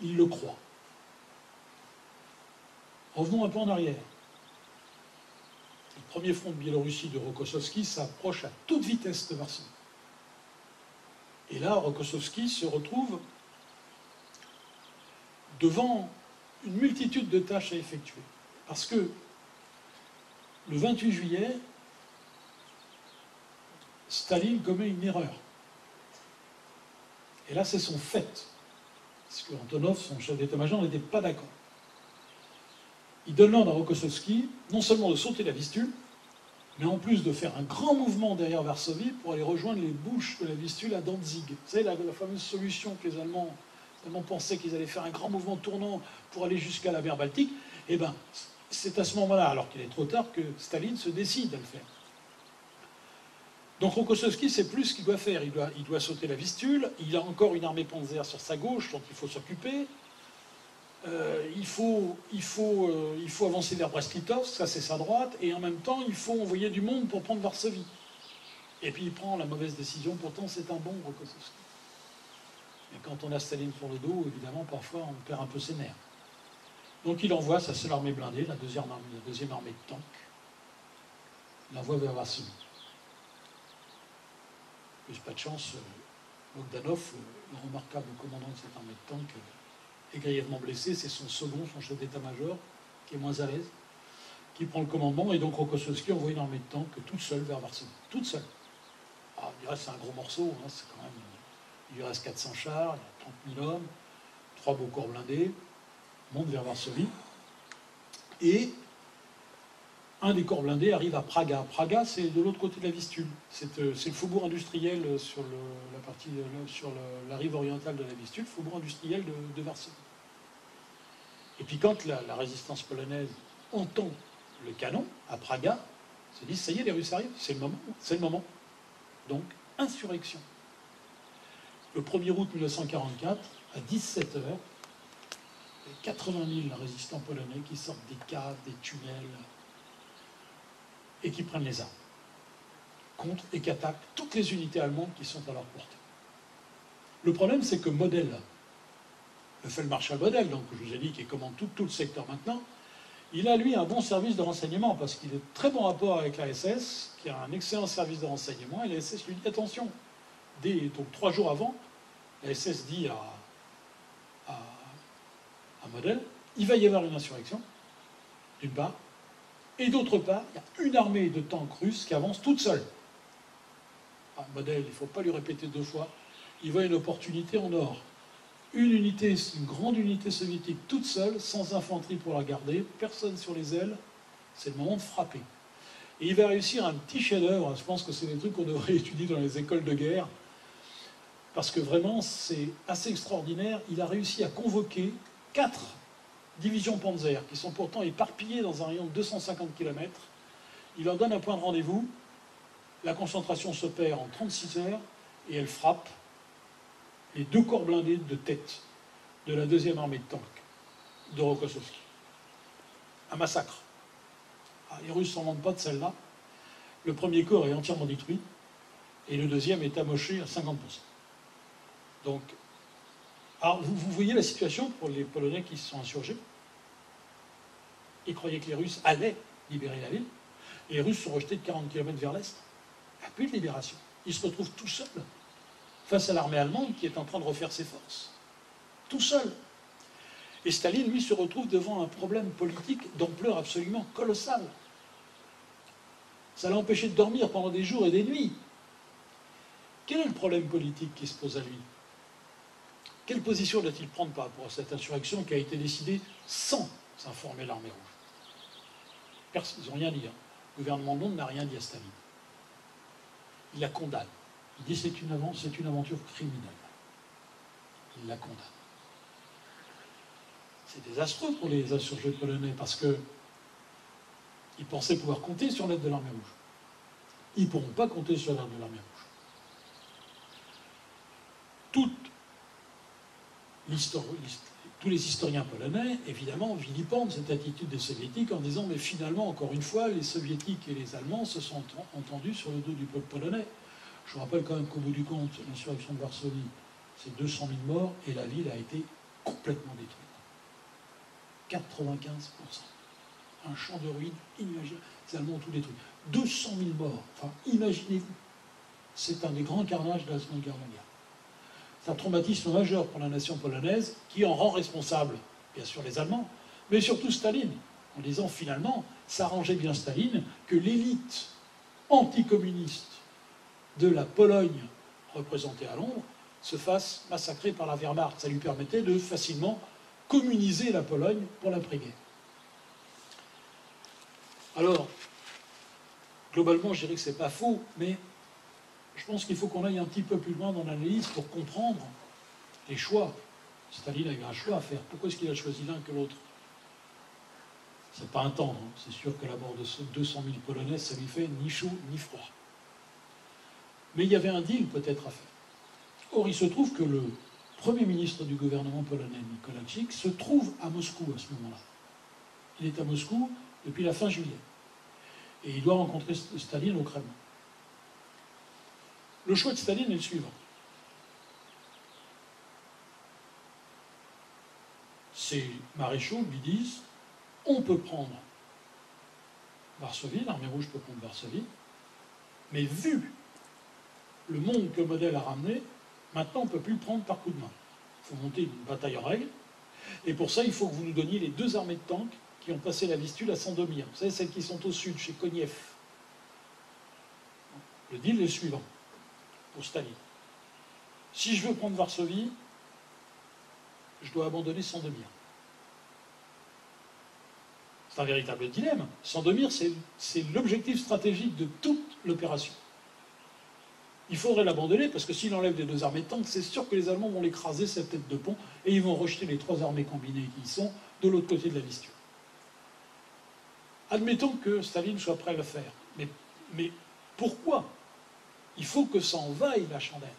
ils le croient. Revenons un peu en arrière. Le premier front de Biélorussie de Rokossovski s'approche à toute vitesse de Varsovie. Et là, Rokossovski se retrouve devant une multitude de tâches à effectuer. Parce que le 28 juillet, Staline commet une erreur. Et là, c'est son fait. Parce que Antonov, son chef d'état-major, n'était pas d'accord. Il donne l'ordre à Rokossovski, non seulement de sauter la Vistule, mais en plus de faire un grand mouvement derrière Varsovie pour aller rejoindre les bouches de la Vistule à Danzig. Vous savez, la fameuse solution que les Allemands pensaient qu'ils allaient faire un grand mouvement tournant pour aller jusqu'à la mer Baltique. Eh bien, c'est à ce moment-là, alors qu'il est trop tard, que Staline se décide à le faire. Donc Rokossovski sait plus ce qu'il doit faire. Il doit sauter la Vistule, il a encore une armée panzer sur sa gauche dont il faut s'occuper. Il faut avancer vers Brest-Litovsk, ça c'est sa droite, et en même temps il faut envoyer du monde pour prendre Varsovie. Et puis il prend la mauvaise décision, pourtant c'est un bon Rokossovski. Et quand on a Staline sur le dos, évidemment parfois on perd un peu ses nerfs. Donc il envoie sa seule armée blindée, la deuxième armée de tanks, il l'envoie vers Varsovie. Plus pas de chance, Bogdanov, le remarquable commandant de cette armée de tanks, est grièvement blessé, c'est son second, son chef d'état-major, qui est moins à l'aise, qui prend le commandement, et donc Rokossovski envoie une armée de tanks toute seule vers Varsovie. Toute seule. Alors, il reste un gros morceau, hein, c'est quand même, il lui reste 400 chars, il y a 30 000 hommes, 3 beaux corps blindés, monte vers Varsovie, et un des corps blindés arrive à Praga. Praga, c'est de l'autre côté de la Vistule. C'est le faubourg industriel sur la rive orientale de la Vistule, le faubourg industriel de Varsovie. Et puis quand la résistance polonaise entend le canon à Praga, ils se disent, ça y est, les Russes arrivent, c'est le moment. Donc, insurrection. Le 1er août 1944, à 17h, il y a 80 000 résistants polonais qui sortent des caves, des tunnels, et qui prennent les armes contre et qui attaquent toutes les unités allemandes qui sont à leur portée. Le problème, c'est que Model, le Feldmarschall Model, donc je vous ai dit qu'il commande tout le secteur maintenant, il a lui un bon service de renseignement parce qu'il a de très bon rapport avec la SS, qui a un excellent service de renseignement, et la SS lui dit attention, donc 3 jours avant, la SS dit à Model, il va y avoir une insurrection, d'une part, et d'autre part, il y a une armée de tanks russes qui avance toute seule. Model, il ne faut pas lui répéter 2 fois. Il voit une opportunité en or. Une grande unité soviétique toute seule, sans infanterie pour la garder, personne sur les ailes, c'est le moment de frapper. Et il va réussir un petit chef-d'œuvre, je pense que c'est des trucs qu'on devrait étudier dans les écoles de guerre. parce que vraiment, c'est assez extraordinaire. Il a réussi à convoquer 4 divisions Panzer, qui sont pourtant éparpillées dans un rayon de 250 km. Il leur donne un point de rendez-vous. La concentration s'opère en 36 heures, et elle frappe les 2 corps blindés de tête de la 2e armée de tanks de Rokossovski. Un massacre. Les Russes s'en vendent pas de celle-là. Le premier corps est entièrement détruit, et le deuxième est amoché à 50%. Donc, alors vous voyez la situation pour les Polonais qui se sont insurgés. Ils croyaient que les Russes allaient libérer la ville. Et les Russes sont rejetés de 40 km vers l'est. Il n'y a plus de libération. Ils se retrouvent tout seuls face à l'armée allemande qui est en train de refaire ses forces. Tout seul. Et Staline, lui, se retrouve devant un problème politique d'ampleur absolument colossale. Ça l'a empêché de dormir pendant des jours et des nuits. Quel est le problème politique qui se pose à lui? Quelle position doit-il prendre par rapport à cette insurrection qui a été décidée sans informer l'armée rouge? Ils n'ont rien dit. Le gouvernement de Londres n'a rien dit à Staline. Il la condamne. Il dit c'est une aventure criminelle. Il la condamne. C'est désastreux pour les insurgés polonais parce qu'ils pensaient pouvoir compter sur l'aide de l'armée rouge. Ils ne pourront pas compter sur l'aide de l'armée rouge. Tous les historiens polonais, évidemment, vilipendent cette attitude des soviétiques en disant mais finalement, encore une fois, les soviétiques et les allemands se sont entendus sur le dos du peuple polonais. Je vous rappelle quand même qu'au bout du compte, l'insurrection de Varsovie, c'est 200 000 morts et la ville a été complètement détruite. 95%. Un champ de ruines inimaginable. Les Allemands ont tout détruit. 200 000 morts. Enfin, imaginez-vous. C'est un des grands carnages de la Seconde Guerre mondiale. C'est un traumatisme majeur pour la nation polonaise qui en rend responsable, bien sûr, les Allemands, mais surtout Staline, en disant finalement, ça arrangeait bien Staline que l'élite anticommuniste de la Pologne représentée à Londres se fasse massacrer par la Wehrmacht. Ça lui permettait de facilement communiser la Pologne pour l'après-guerre. Alors, globalement, je dirais que ce n'est pas faux, mais je pense qu'il faut qu'on aille un petit peu plus loin dans l'analyse pour comprendre les choix. Staline a eu un choix à faire. Pourquoi est-ce qu'il a choisi l'un que l'autre? C'est pas un tendre. C'est sûr que la mort de 200 000 Polonais, ça lui fait ni chaud ni froid. Mais il y avait un deal peut-être à faire. Or, il se trouve que le Premier ministre du gouvernement polonais, Nicolaïchik, se trouve à Moscou à ce moment-là. Il est à Moscou depuis la fin juillet. Et il doit rencontrer Staline au Kremlin. Le choix de Staline est le suivant. Ses maréchaux lui disent on peut prendre Varsovie, l'armée rouge peut prendre Varsovie, mais vu le monde que le modèle a ramené, maintenant on ne peut plus le prendre par coup de main. Il faut monter une bataille en règle, et pour ça il faut que vous nous donniez les 2 armées de tanks qui ont passé la Vistule à Sandomir. Vous savez, celles qui sont au sud, chez Koniev. Le deal est le suivant, pour Staline. Si je veux prendre Varsovie, je dois abandonner Sandomir. C'est un véritable dilemme. Sandomir, c'est l'objectif stratégique de toute l'opération. Il faudrait l'abandonner, parce que s'il enlève les 2 armées de tanks, c'est sûr que les Allemands vont l'écraser, cette tête de pont, et ils vont rejeter les 3 armées combinées qui y sont de l'autre côté de la Vistule. Admettons que Staline soit prêt à le faire. Mais pourquoi? Il faut que ça en vaille la chandelle.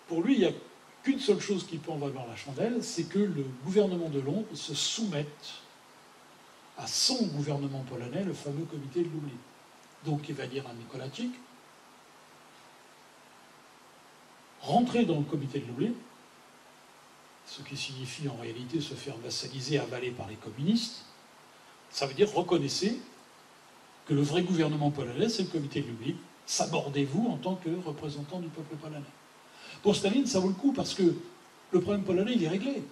Pour lui, il n'y a qu'une seule chose qui peut en valoir la chandelle, c'est que le gouvernement de Londres se soumette à son gouvernement polonais, le fameux comité de Lublin. Donc il va dire à Nicolaïchik, rentrer dans le comité de Lublin, ce qui signifie en réalité se faire vassaliser, avaler par les communistes, ça veut dire reconnaissez que le vrai gouvernement polonais, c'est le comité de Lublin, s'abordez-vous en tant que représentant du peuple polonais. Pour Staline, ça vaut le coup, parce que le problème polonais, il est réglé.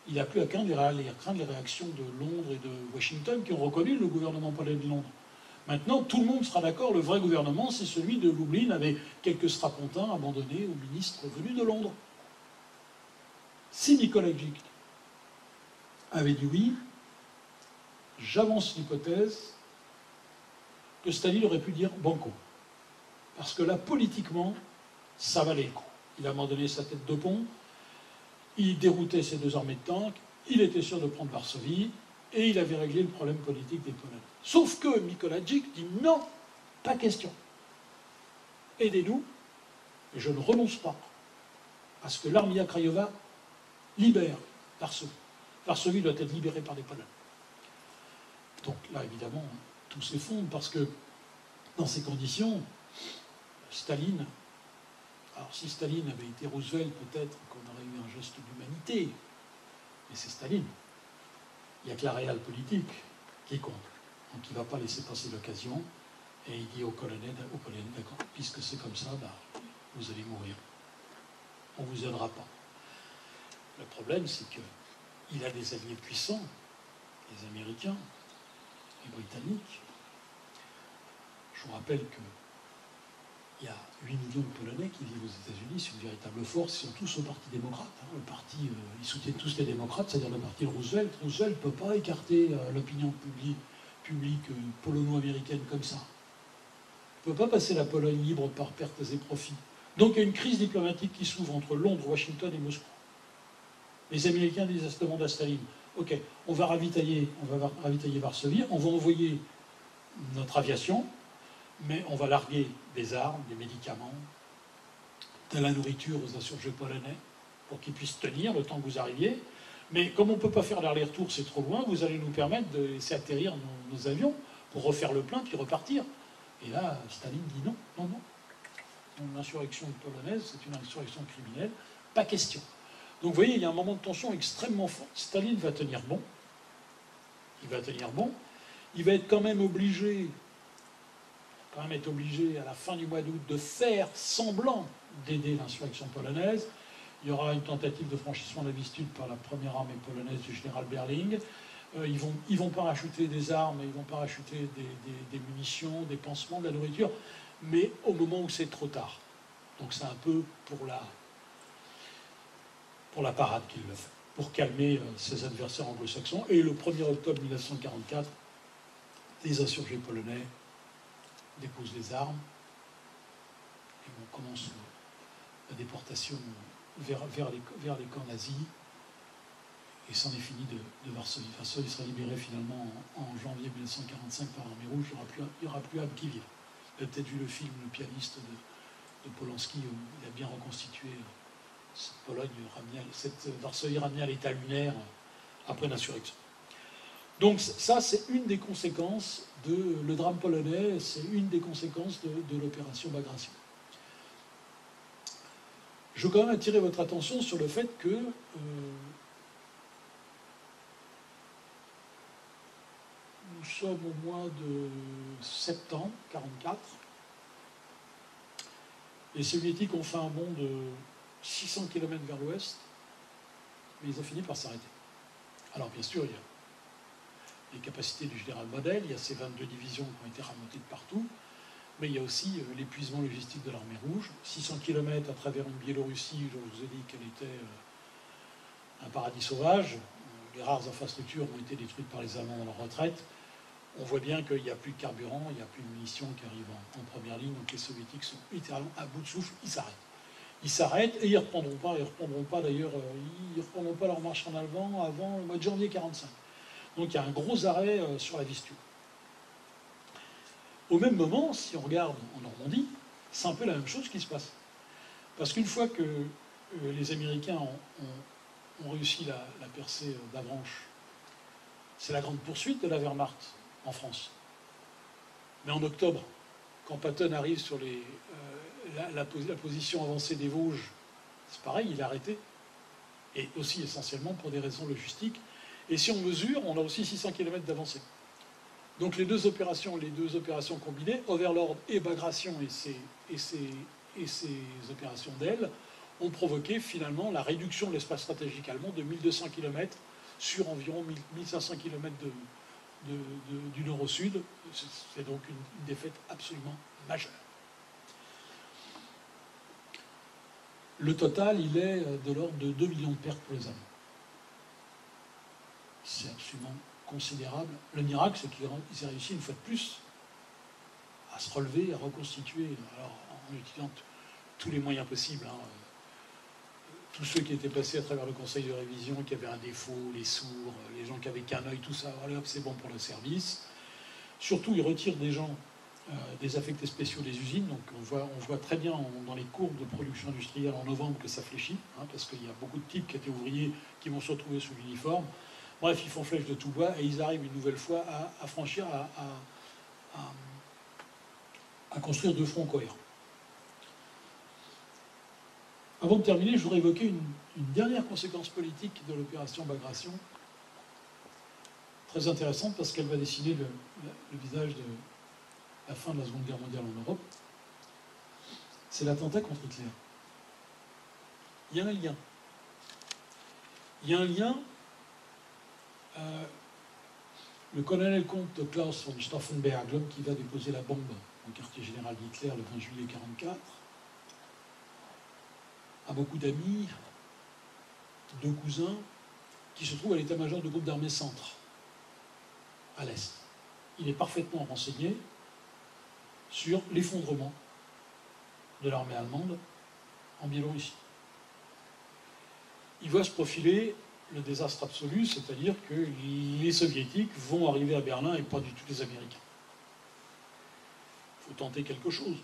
Il n'a plus à craindre les réactions de Londres et de Washington qui ont reconnu le gouvernement polonais de Londres. Maintenant, tout le monde sera d'accord, le vrai gouvernement, c'est celui de Lublin, avec quelques strapontins abandonnés aux ministres venus de Londres. Si Nicolaïchik avait dit oui, j'avance l'hypothèse que Staline aurait pu dire banco. Parce que là, politiquement, ça valait le coup. Il a abandonné sa tête de pont, il déroutait ses 2 armées de tanks, il était sûr de prendre Varsovie, et il avait réglé le problème politique des Polonais. Sauf que Mikołajczyk dit non, pas question. Aidez-nous, et je ne renonce pas à ce que l'Armia Krajowa libère Varsovie. Varsovie doit être libérée par les Polonais. Donc là, évidemment, tout s'effondre, parce que dans ces conditions, Staline... Alors si Staline avait été Roosevelt, peut-être qu'on aurait eu un geste d'humanité, mais c'est Staline. Il n'y a que la réelle politique qui compte. Donc il ne va pas laisser passer l'occasion, et il dit aux Polonais, d'accord, puisque c'est comme ça, vous allez mourir. On ne vous aidera pas. Le problème, c'est qu'il a des alliés puissants, les Américains, les Britanniques. Je vous rappelle qu'il y a 8 millions de Polonais qui vivent aux États-Unis, c'est une véritable force, ils sont tous au Parti démocrate. Le parti, ils soutiennent tous les démocrates, c'est-à-dire le parti de Roosevelt. Roosevelt ne peut pas écarter l'opinion publique polono-américaine comme ça. Il ne peut pas passer la Pologne libre par pertes et profits. Donc il y a une crise diplomatique qui s'ouvre entre Londres, Washington et Moscou. Les Américains disent à ce moment à Staline, ok, on va ravitailler Varsovie, on va envoyer notre aviation, mais on va larguer des armes, des médicaments, de la nourriture aux insurgés polonais, pour qu'ils puissent tenir le temps que vous arriviez. Mais comme on ne peut pas faire l'aller-retour, c'est trop loin, vous allez nous permettre de laisser atterrir nos avions pour refaire le plein puis repartir. Et là, Staline dit non, non, non. Une insurrection polonaise, c'est une insurrection criminelle, pas question. Donc vous voyez, il y a un moment de tension extrêmement fort. Staline va tenir bon. Il va tenir bon. Il va être quand même obligé à la fin du mois d'août de faire semblant d'aider l'insurrection polonaise. Il y aura une tentative de franchissement de la Vistule par la première armée polonaise du général Berling. Ils vont parachuter des armes, ils vont parachuter des munitions, des pansements, de la nourriture, mais au moment où c'est trop tard. Donc c'est un peu pour la parade qu'il le fait, pour calmer ses adversaires anglo-saxons. Et le 1er octobre 1944, les insurgés polonais déposent les armes et on commence la déportation vers les camps nazis. Et c'en est fini de Varsovie. Varsovie sera libérée finalement en janvier 1945 par l'armée rouge. Il n'y aura plus âme qui vive. Vous avez peut-être vu le film Le pianiste de Polanski, où il a bien reconstitué cette Pologne, cette Varsovie ramenée à l'état lunaire après l'insurrection. Donc ça, c'est une des conséquences le drame polonais, c'est une des conséquences de l'opération Bagration. Je veux quand même attirer votre attention sur le fait que nous sommes au mois de septembre 1944. Les Soviétiques ont fait un bond de 600 km vers l'ouest, mais ils ont fini par s'arrêter. Alors bien sûr, il y a les capacités du général Model, il y a ces 22 divisions qui ont été remontées de partout, mais il y a aussi l'épuisement logistique de l'armée rouge. 600 km à travers une Biélorussie, je vous ai dit qu'elle était un paradis sauvage. Les rares infrastructures ont été détruites par les Allemands dans leur retraite. On voit bien qu'il n'y a plus de carburant, il n'y a plus de munitions qui arrivent en première ligne, donc les Soviétiques sont littéralement à bout de souffle, ils s'arrêtent. Ils s'arrêtent et ils ne reprendront pas d'ailleurs, ils ne reprendront pas leur marche en avant le mois de janvier 1945. Donc il y a un gros arrêt sur la Vistule. Au même moment, si on regarde en Normandie, c'est un peu la même chose qui se passe. Parce qu'une fois que les Américains ont réussi la percée d'Avranches, c'est la grande poursuite de la Wehrmacht en France. Mais en octobre, quand Patton arrive sur la position avancée des Vosges, c'est pareil, il est arrêté. Et aussi essentiellement pour des raisons logistiques. Et si on mesure, on a aussi 600 km d'avancée. Donc les deux opérations combinées, Overlord et Bagration et ces opérations d'aile, ont provoqué finalement la réduction de l'espace stratégique allemand de 1200 km sur environ 1500 km du nord au sud. C'est donc une défaite absolument majeure. Le total, il est de l'ordre de 2 millions de pertes pour les Allemands. C'est absolument considérable. Le miracle, c'est qu'ils aient réussi une fois de plus à se relever, à reconstituer, alors en utilisant tous les moyens possibles, tous ceux qui étaient passés à travers le conseil de révision, qui avaient un défaut, les sourds, les gens qui avaient qu'un œil, tout ça, allez hop, c'est bon pour le service. Surtout, ils retirent des gens des affectés spéciaux des usines. Donc on voit très bien dans les courbes de production industrielle en novembre que ça fléchit, hein, parce qu'il y a beaucoup de types qui étaient ouvriers qui vont se retrouver sous l'uniforme. Bref, ils font flèche de tout bois et ils arrivent une nouvelle fois à franchir, à construire deux fronts cohérents. Avant de terminer, je voudrais évoquer une dernière conséquence politique de l'opération Bagration, très intéressante parce qu'elle va dessiner le visage de la fin de la Seconde Guerre mondiale en Europe. C'est l'attentat contre Hitler. Il y a un lien. Il y a un lien. Le colonel-comte Klaus von Stauffenberg, l'homme qui va déposer la bombe au quartier général d'Hitler le 20 juillet 1944, a beaucoup d'amis, deux cousins, qui se trouvent à l'état-major du groupe d'armées centre, à l'Est. Il est parfaitement renseigné sur l'effondrement de l'armée allemande en Biélorussie. Il voit se profiler le désastre absolu, c'est-à-dire que les Soviétiques vont arriver à Berlin et pas du tout les Américains. Il faut tenter quelque chose.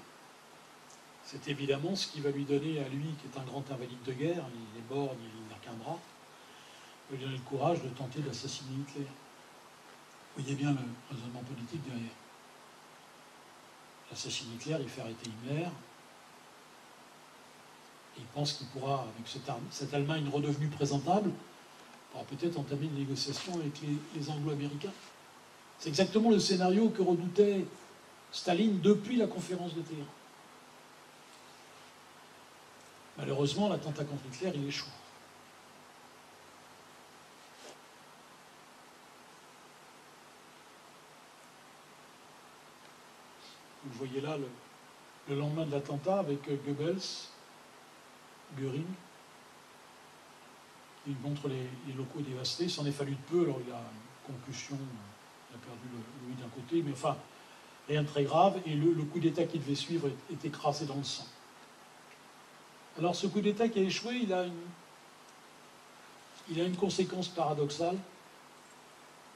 C'est évidemment ce qui va lui donner à lui, qui est un grand invalide de guerre, il est mort, il n'a qu'un bras, il va lui donner le courage de tenter d'assassiner Hitler. Vous voyez bien le raisonnement politique derrière. Il assassine Hitler, il fait arrêter Himmler. Et il pense qu'il pourra, avec cette Allemagne redevenue présentable, pourra peut-être entamer une négociation avec les Anglo-Américains. C'est exactement le scénario que redoutait Staline depuis la conférence de Téhéran. Malheureusement, l'attentat contre Hitler, il échoue. Vous le voyez là, le lendemain de l'attentat, avec Goebbels, Göring, il montre les locaux dévastés. Il s'en est fallu de peu, alors il a une concussion, il a perdu l'ouïe d'un côté, mais enfin, rien de très grave, et le coup d'État qui devait suivre est écrasé dans le sang. Alors ce coup d'État qui a échoué, il a une conséquence paradoxale.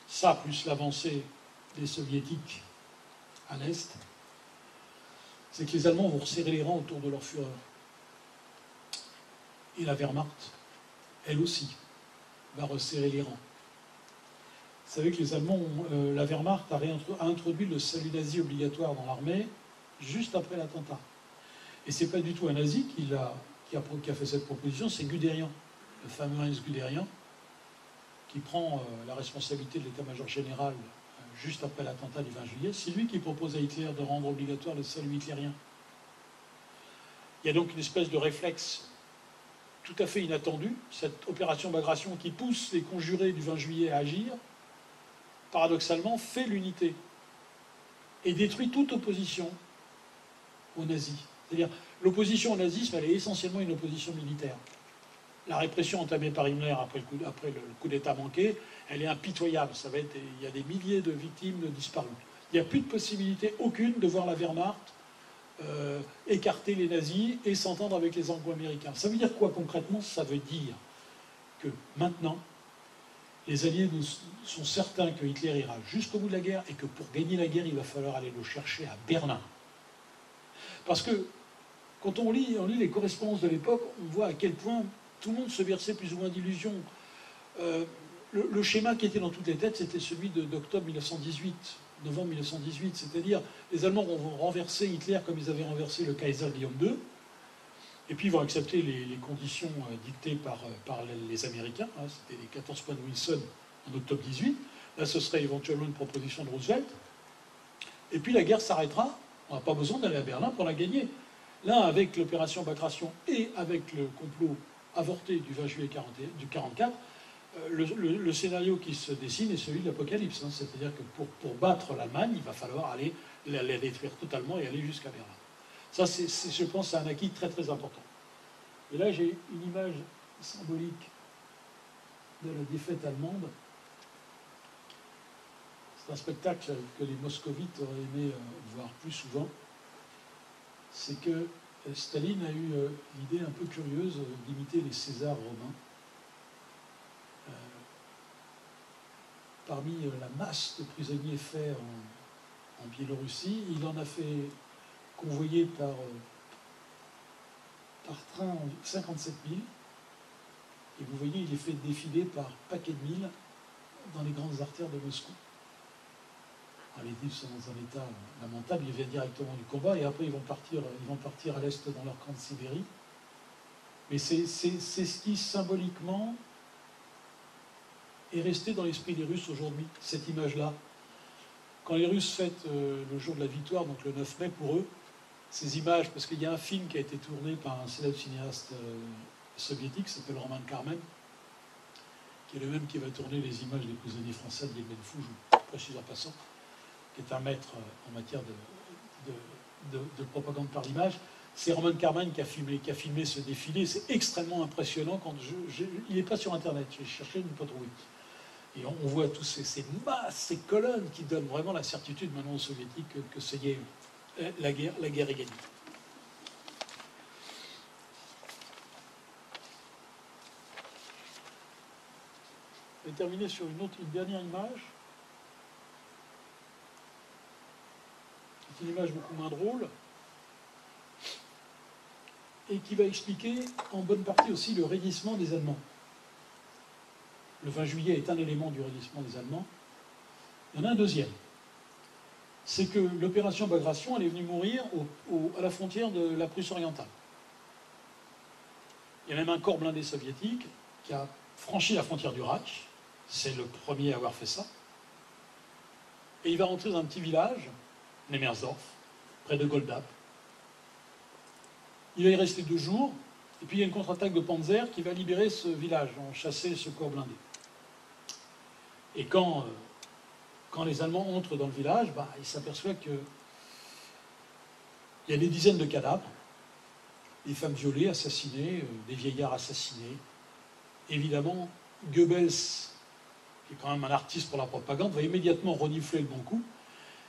Ça, plus l'avancée des Soviétiques à l'Est, c'est que les Allemands vont resserrer les rangs autour de leur Führer. Et la Wehrmacht, elle aussi, va resserrer les rangs. Vous savez que les Allemands, la Wehrmacht a introduit le salut nazi obligatoire dans l'armée juste après l'attentat. Et c'est pas du tout un nazi qui a fait cette proposition, c'est Guderian, le fameux Heinz Guderian, qui prend la responsabilité de l'état-major général juste après l'attentat du 20 juillet. C'est lui qui propose à Hitler de rendre obligatoire le salut hitlérien. Il y a donc une espèce de réflexe tout à fait inattendu, cette opération Bagration qui pousse les conjurés du 20 juillet à agir, paradoxalement, fait l'unité et détruit toute opposition aux nazis. C'est-à-dire, l'opposition au nazisme, elle est essentiellement une opposition militaire. La répression entamée par Himmler après le coup d'État manqué, elle est impitoyable. Il y a des milliers de victimes disparues. Il n'y a plus de possibilité aucune de voir la Wehrmacht écarter les nazis et s'entendre avec les Anglo-Américains. Ça veut dire quoi concrètement? Ça veut dire que maintenant, les Alliés sont certains que Hitler ira jusqu'au bout de la guerre et que pour gagner la guerre, il va falloir aller le chercher à Berlin. Parce que quand on lit les correspondances de l'époque, on voit à quel point tout le monde se versait plus ou moins d'illusions. Le schéma qui était dans toutes les têtes, c'était celui d'octobre 1918, novembre 1918, c'est-à-dire les Allemands vont renverser Hitler comme ils avaient renversé le Kaiser Guillaume II, et puis ils vont accepter les conditions dictées par les Américains, hein, c'était les 14 points de Wilson en octobre 18, là ce serait éventuellement une proposition de Roosevelt, et puis la guerre s'arrêtera, on n'a pas besoin d'aller à Berlin pour la gagner. Là, avec l'opération Bagration et avec le complot avorté du 20 juillet 1944, le scénario qui se dessine est celui de l'apocalypse. Hein. C'est-à-dire que pour battre l'Allemagne, il va falloir aller la détruire totalement et aller jusqu'à Berlin. Ça, je pense, c'est un acquis très très important. Et là, j'ai une image symbolique de la défaite allemande. C'est un spectacle que les moscovites auraient aimé voir plus souvent. C'est que Staline a eu l'idée un peu curieuse d'imiter les Césars romains. Parmi la masse de prisonniers faits en Biélorussie, il en a fait convoyer par train 57 000. Et vous voyez, il est fait défiler par paquets de mille dans les grandes artères de Moscou. Alors, les types sont dans un état lamentable, ils viennent directement du combat et après ils vont partir à l'est dans leur camp de Sibérie. Mais c'est ce qui symboliquement est resté dans l'esprit des Russes aujourd'hui, cette image-là. Quand les Russes fêtent le jour de la victoire, donc le 9 mai pour eux, ces images, parce qu'il y a un film qui a été tourné par un célèbre cinéaste soviétique qui s'appelle Roman Karmen, qui est le même qui va tourner les images des prisonniers français de Yelmenfou, je précise en passant, qui est un maître en matière de propagande par l'image. C'est Roman Karmen qui a filmé ce défilé. C'est extrêmement impressionnant. Il n'est pas sur Internet, j'ai cherché, je ne l'ai pas trouvé. Et on voit tous ces masses, ces colonnes qui donnent vraiment la certitude maintenant aux soviétiques que ça y est, la guerre est gagnée. Je vais terminer sur une dernière image. C'est une image beaucoup moins drôle et qui va expliquer en bonne partie aussi le raidissement des Allemands. Le 20 juillet est un élément du raidissement des Allemands. Il y en a un deuxième. C'est que l'opération Bagration, elle est venue mourir à la frontière de la Prusse orientale. Il y a même un corps blindé soviétique qui a franchi la frontière du Reich. C'est le premier à avoir fait ça. Et il va rentrer dans un petit village, Nemersdorf, près de Goldap. Il va y rester 2 jours, et puis il y a une contre-attaque de Panzer qui va libérer ce village, chasser ce corps blindé. Et quand les Allemands entrent dans le village, ils s'aperçoivent qu'il y a des dizaines de cadavres, des femmes violées, assassinées, des vieillards assassinés. Évidemment, Goebbels, qui est quand même un artiste pour la propagande, va immédiatement renifler le bon coup,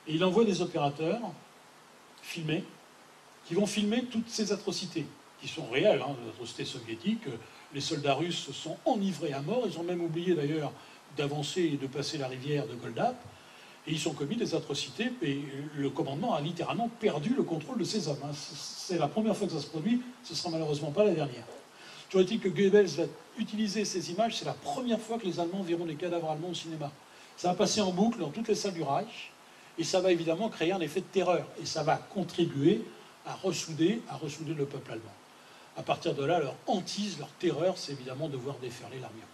et il envoie des opérateurs filmés, qui vont filmer toutes ces atrocités, qui sont réelles, les atrocités soviétiques. Les soldats russes se sont enivrés à mort, ils ont même oublié d'ailleurs d'avancer et de passer la rivière de Goldap, et ils ont commis des atrocités, et le commandement a littéralement perdu le contrôle de ces hommes. C'est la première fois que ça se produit, ce ne sera malheureusement pas la dernière. Toujours est-il que Goebbels va utiliser ces images, c'est la première fois que les Allemands verront des cadavres allemands au cinéma. Ça va passer en boucle dans toutes les salles du Reich, et ça va évidemment créer un effet de terreur, et ça va contribuer à ressouder le peuple allemand. À partir de là, leur hantise, leur terreur, c'est évidemment de voir déferler l'armée rouge.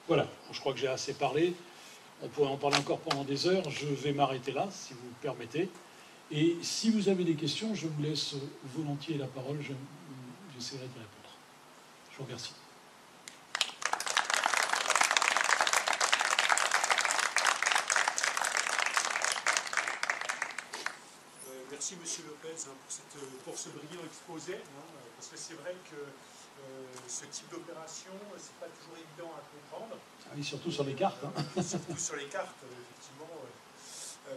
Voilà, je crois que j'ai assez parlé. On pourrait en parler encore pendant des heures. Je vais m'arrêter là, si vous le permettez. Et si vous avez des questions, je vous laisse volontiers la parole. J'essaierai de répondre. Je vous remercie. Merci Monsieur Lopez pour ce brillant exposé, parce que c'est vrai que ce type d'opération, c'est pas toujours évident à comprendre. Ah oui, surtout sur les cartes. Surtout sur les cartes, effectivement.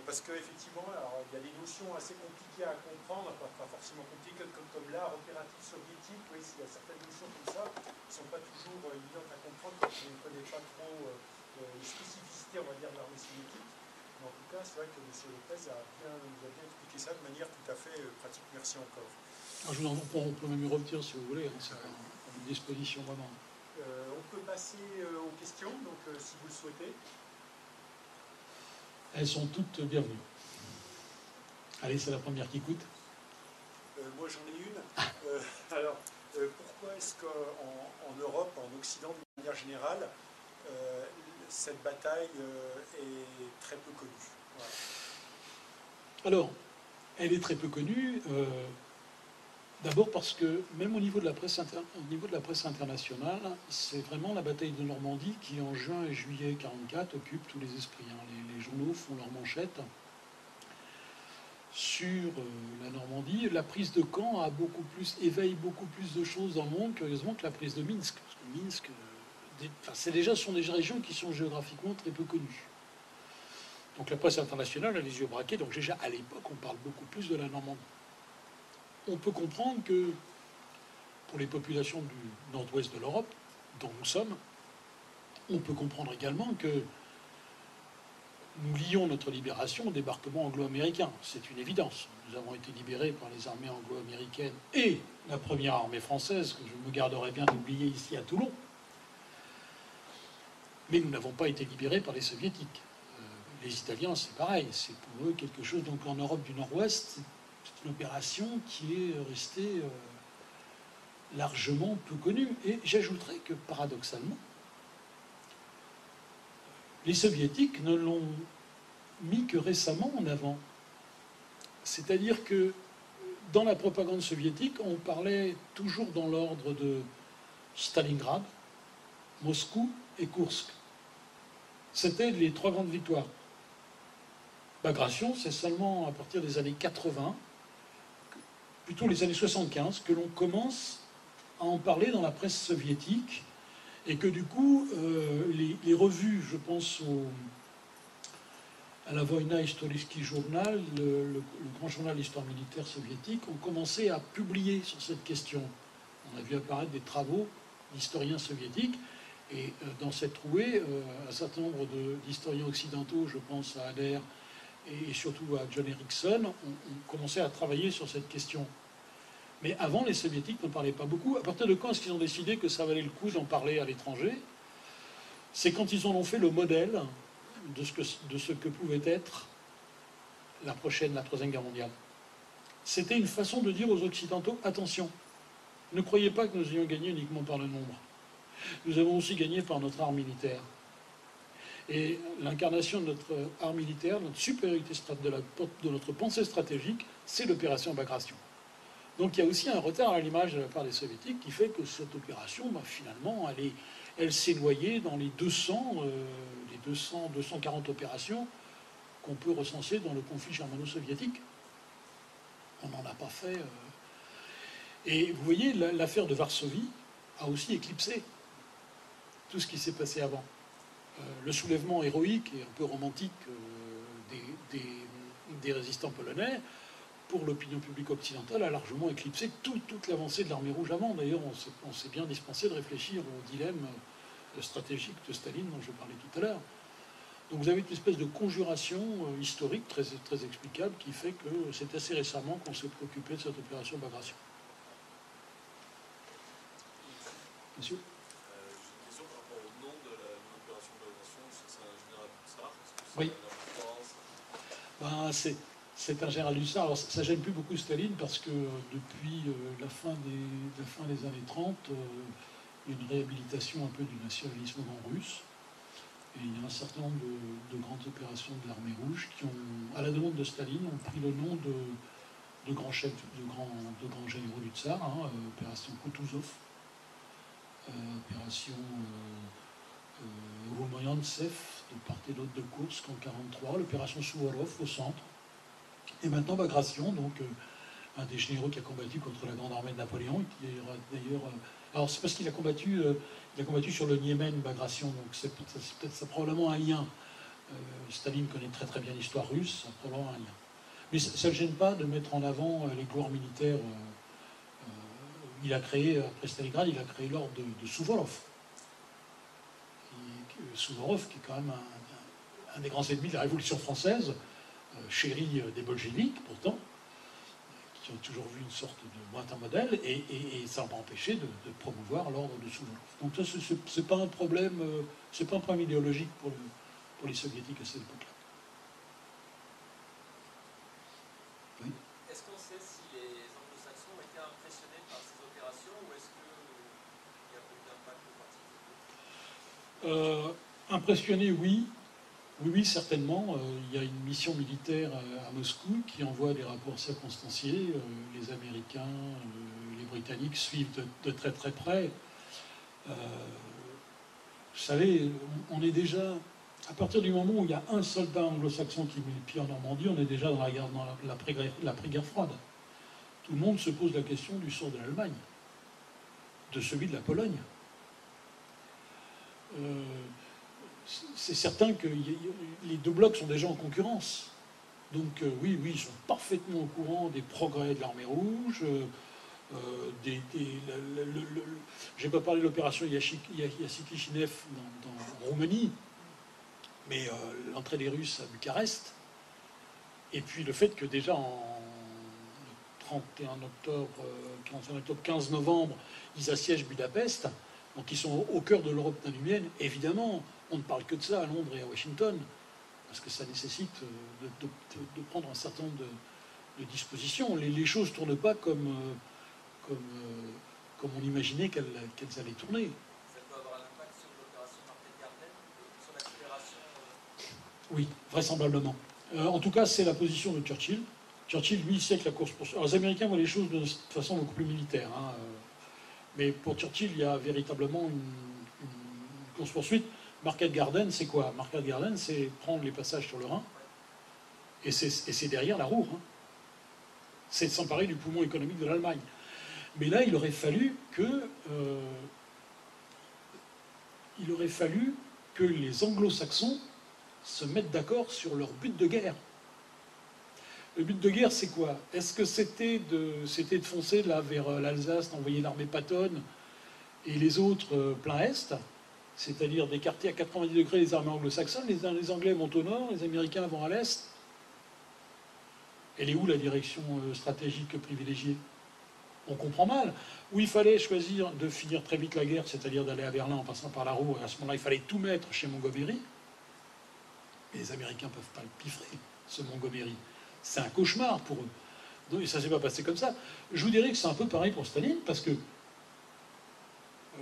Parce qu'effectivement, il y a des notions assez compliquées à comprendre, pas forcément compliquées comme l'art opératif soviétique. Oui, il y a certaines notions comme ça qui ne sont pas toujours évidentes à comprendre quand on ne connaît pas trop les spécificités, on va dire, de l'armée soviétique. En tout cas, c'est vrai que M. Lopez nous a bien expliqué ça de manière tout à fait pratique. Merci encore. On peut même y revenir si vous voulez, c'est à une disposition vraiment. On peut passer aux questions, donc si vous le souhaitez. Elles sont toutes bienvenues. Allez, c'est la première qui coûte. Moi j'en ai une. Alors, pourquoi est-ce qu'en Europe, en Occident, de manière générale, cette bataille est très peu connue? Voilà. Alors, elle est très peu connue, d'abord parce que même au niveau de la presse internationale, c'est vraiment la bataille de Normandie qui, en juin et juillet 1944, occupe tous les esprits. Les journaux font leurs manchettes sur la Normandie. La prise de Caen éveille beaucoup plus de choses dans le monde, curieusement, que la prise de Minsk. Parce que Minsk... ce sont déjà régions qui sont géographiquement très peu connues. Donc la presse internationale a les yeux braqués. Donc déjà, à l'époque, on parle beaucoup plus de la Normandie. On peut comprendre que pour les populations du nord-ouest de l'Europe, dont nous sommes, on peut comprendre également que nous lions notre libération au débarquement anglo-américain. C'est une évidence. Nous avons été libérés par les armées anglo-américaines et la première armée française, que je me garderai bien d'oublier ici à Toulon. Mais nous n'avons pas été libérés par les soviétiques. Les Italiens, c'est pareil. C'est pour eux quelque chose. Donc en Europe du Nord-Ouest, c'est une opération qui est restée largement peu connue. Et j'ajouterais que paradoxalement, les soviétiques ne l'ont mis que récemment en avant. C'est-à-dire que dans la propagande soviétique, on parlait toujours dans l'ordre de Stalingrad, Moscou et Koursk. C'était les trois grandes victoires. Bagration, c'est seulement à partir des années 80, plutôt les années 75, que l'on commence à en parler dans la presse soviétique, et que du coup, les revues, je pense à la Voïna Historiski Journal, le grand journal d'histoire militaire soviétique, ont commencé à publier sur cette question. On a vu apparaître des travaux d'historiens soviétiques, et dans cette trouée, un certain nombre d'historiens occidentaux, je pense à Adair et surtout à John Erickson, ont commencé à travailler sur cette question. Mais avant, les soviétiques ne parlaient pas beaucoup. À partir de quand est-ce qu'ils ont décidé que ça valait le coup d'en parler à l'étranger? C'est quand ils en ont fait le modèle de ce que pouvait être la Troisième Guerre mondiale. C'était une façon de dire aux Occidentaux, attention, ne croyez pas que nous ayons gagné uniquement par le nombre. Nous avons aussi gagné par notre art militaire. Et l'incarnation de notre art militaire, notre supériorité de notre pensée stratégique, c'est l'opération Bagration. Donc il y a aussi un retard à l'image de la part des soviétiques qui fait que cette opération, finalement, elle s'est noyée dans les 240 opérations qu'on peut recenser dans le conflit germano-soviétique. On n'en a pas fait. Et vous voyez, l'affaire de Varsovie a aussi éclipsé tout ce qui s'est passé avant. Le soulèvement héroïque et un peu romantique des résistants polonais, pour l'opinion publique occidentale, a largement éclipsé toute l'avancée de l'armée rouge avant. D'ailleurs, on s'est bien dispensé de réfléchir au dilemme stratégique de Staline dont je parlais tout à l'heure. Donc vous avez une espèce de conjuration historique très, très explicable qui fait que c'est assez récemment qu'on s'est préoccupé de cette opération Bagration. Monsieur ? J'ai une question par rapport au nom de l'opération Bagration. C'est un général Hussard. Oui. C'est un général Hussard. Alors ça gêne plus beaucoup Staline parce que depuis la fin des années 30, il y a une réhabilitation un peu du nationalisme russe. Et il y a un certain nombre de grandes opérations de l'armée rouge qui ont, à la demande de Staline, ont pris le nom de grands chefs, de grands généraux du Tsar, opération Kutuzov, opération Romoyantsev, de part et d'autre de Koursk en 1943, l'opération Suvorov au centre, et maintenant Bagration, donc un des généraux qui a combattu contre la grande armée de Napoléon, et qui est d'ailleurs... alors c'est parce qu'il a combattu sur le Niémen, Bagration, donc c'est peut-être ça probablement un lien. Staline connaît très très bien l'histoire russe, ça a probablement un lien. Mais ça ne gêne pas de mettre en avant les gloires militaires. Il a créé, après Stalingrad, il a créé l'ordre de Suvorov. Suvorov, qui est quand même un des grands ennemis de la Révolution française, chéri des bolcheviks, pourtant, qui ont toujours vu une sorte de lointain modèle, et ça n'a pas empêché de promouvoir l'ordre de Suvorov. Donc ça, c'est pas un problème, c'est pas un problème idéologique pour les soviétiques à cette époque-là. Oui. Est-ce qu'on sait si les anglo-saxons ont été impressionnés par ces opérations, ou est-ce qu'il y a eu d'impact particulier? Impressionnés, oui. Oui, certainement. Il y a une mission militaire à Moscou qui envoie des rapports circonstanciés. Les Américains, les Britanniques suivent de très très près. Vous savez, on est déjà... À partir du moment où il y a un soldat anglo-saxon qui met le pied en Normandie, on est déjà dans l'après-guerre froide. Tout le monde se pose la question du sort de l'Allemagne, de celui de la Pologne. c'est certain que les deux blocs sont déjà en concurrence. Donc oui, ils sont parfaitement au courant des progrès de l'armée rouge. J'ai pas parlé de l'opération Yassiki-Chinev en Roumanie, mais l'entrée des Russes à Bucarest, et puis le fait que déjà en 15 novembre, ils assiègent Budapest, donc ils sont au cœur de l'Europe danubienne. Évidemment, on ne parle que de ça à Londres et à Washington, parce que ça nécessite de prendre un certain nombre de dispositions. Les choses ne tournent pas comme on imaginait qu'elles allaient tourner. Ça peut avoir un impact sur l'opération Market-Garden, sur l'accélération Oui, vraisemblablement. En tout cas, c'est la position de Churchill. Churchill, lui, sait que la course-poursuite... Alors, les Américains voient les choses de façon beaucoup plus militaire. Hein. Mais pour Churchill, il y a véritablement une course-poursuite. Market Garden, c'est quoi? Market Garden, c'est prendre les passages sur le Rhin, et c'est derrière la Ruhr. Hein. C'est s'emparer du poumon économique de l'Allemagne. Mais là, il aurait fallu que les anglo-saxons se mettent d'accord sur leur but de guerre. Le but de guerre, c'est quoi? Est-ce que c'était de foncer là vers l'Alsace, d'envoyer l'armée Patton et les autres plein Est, c'est-à-dire d'écarter à 90 degrés les armées anglo-saxonnes, les Anglais vont au nord, les Américains vont à l'Est? Elle est où la direction stratégique privilégiée? On comprend mal. Où il fallait choisir de finir très vite la guerre, c'est-à-dire d'aller à Berlin en passant par la Ruhr, et à ce moment-là, il fallait tout mettre chez Montgomery. Et les Américains ne peuvent pas le piffrer, ce Montgomery. C'est un cauchemar pour eux. Donc, ça ne s'est pas passé comme ça. Je vous dirais que c'est un peu pareil pour Staline, parce que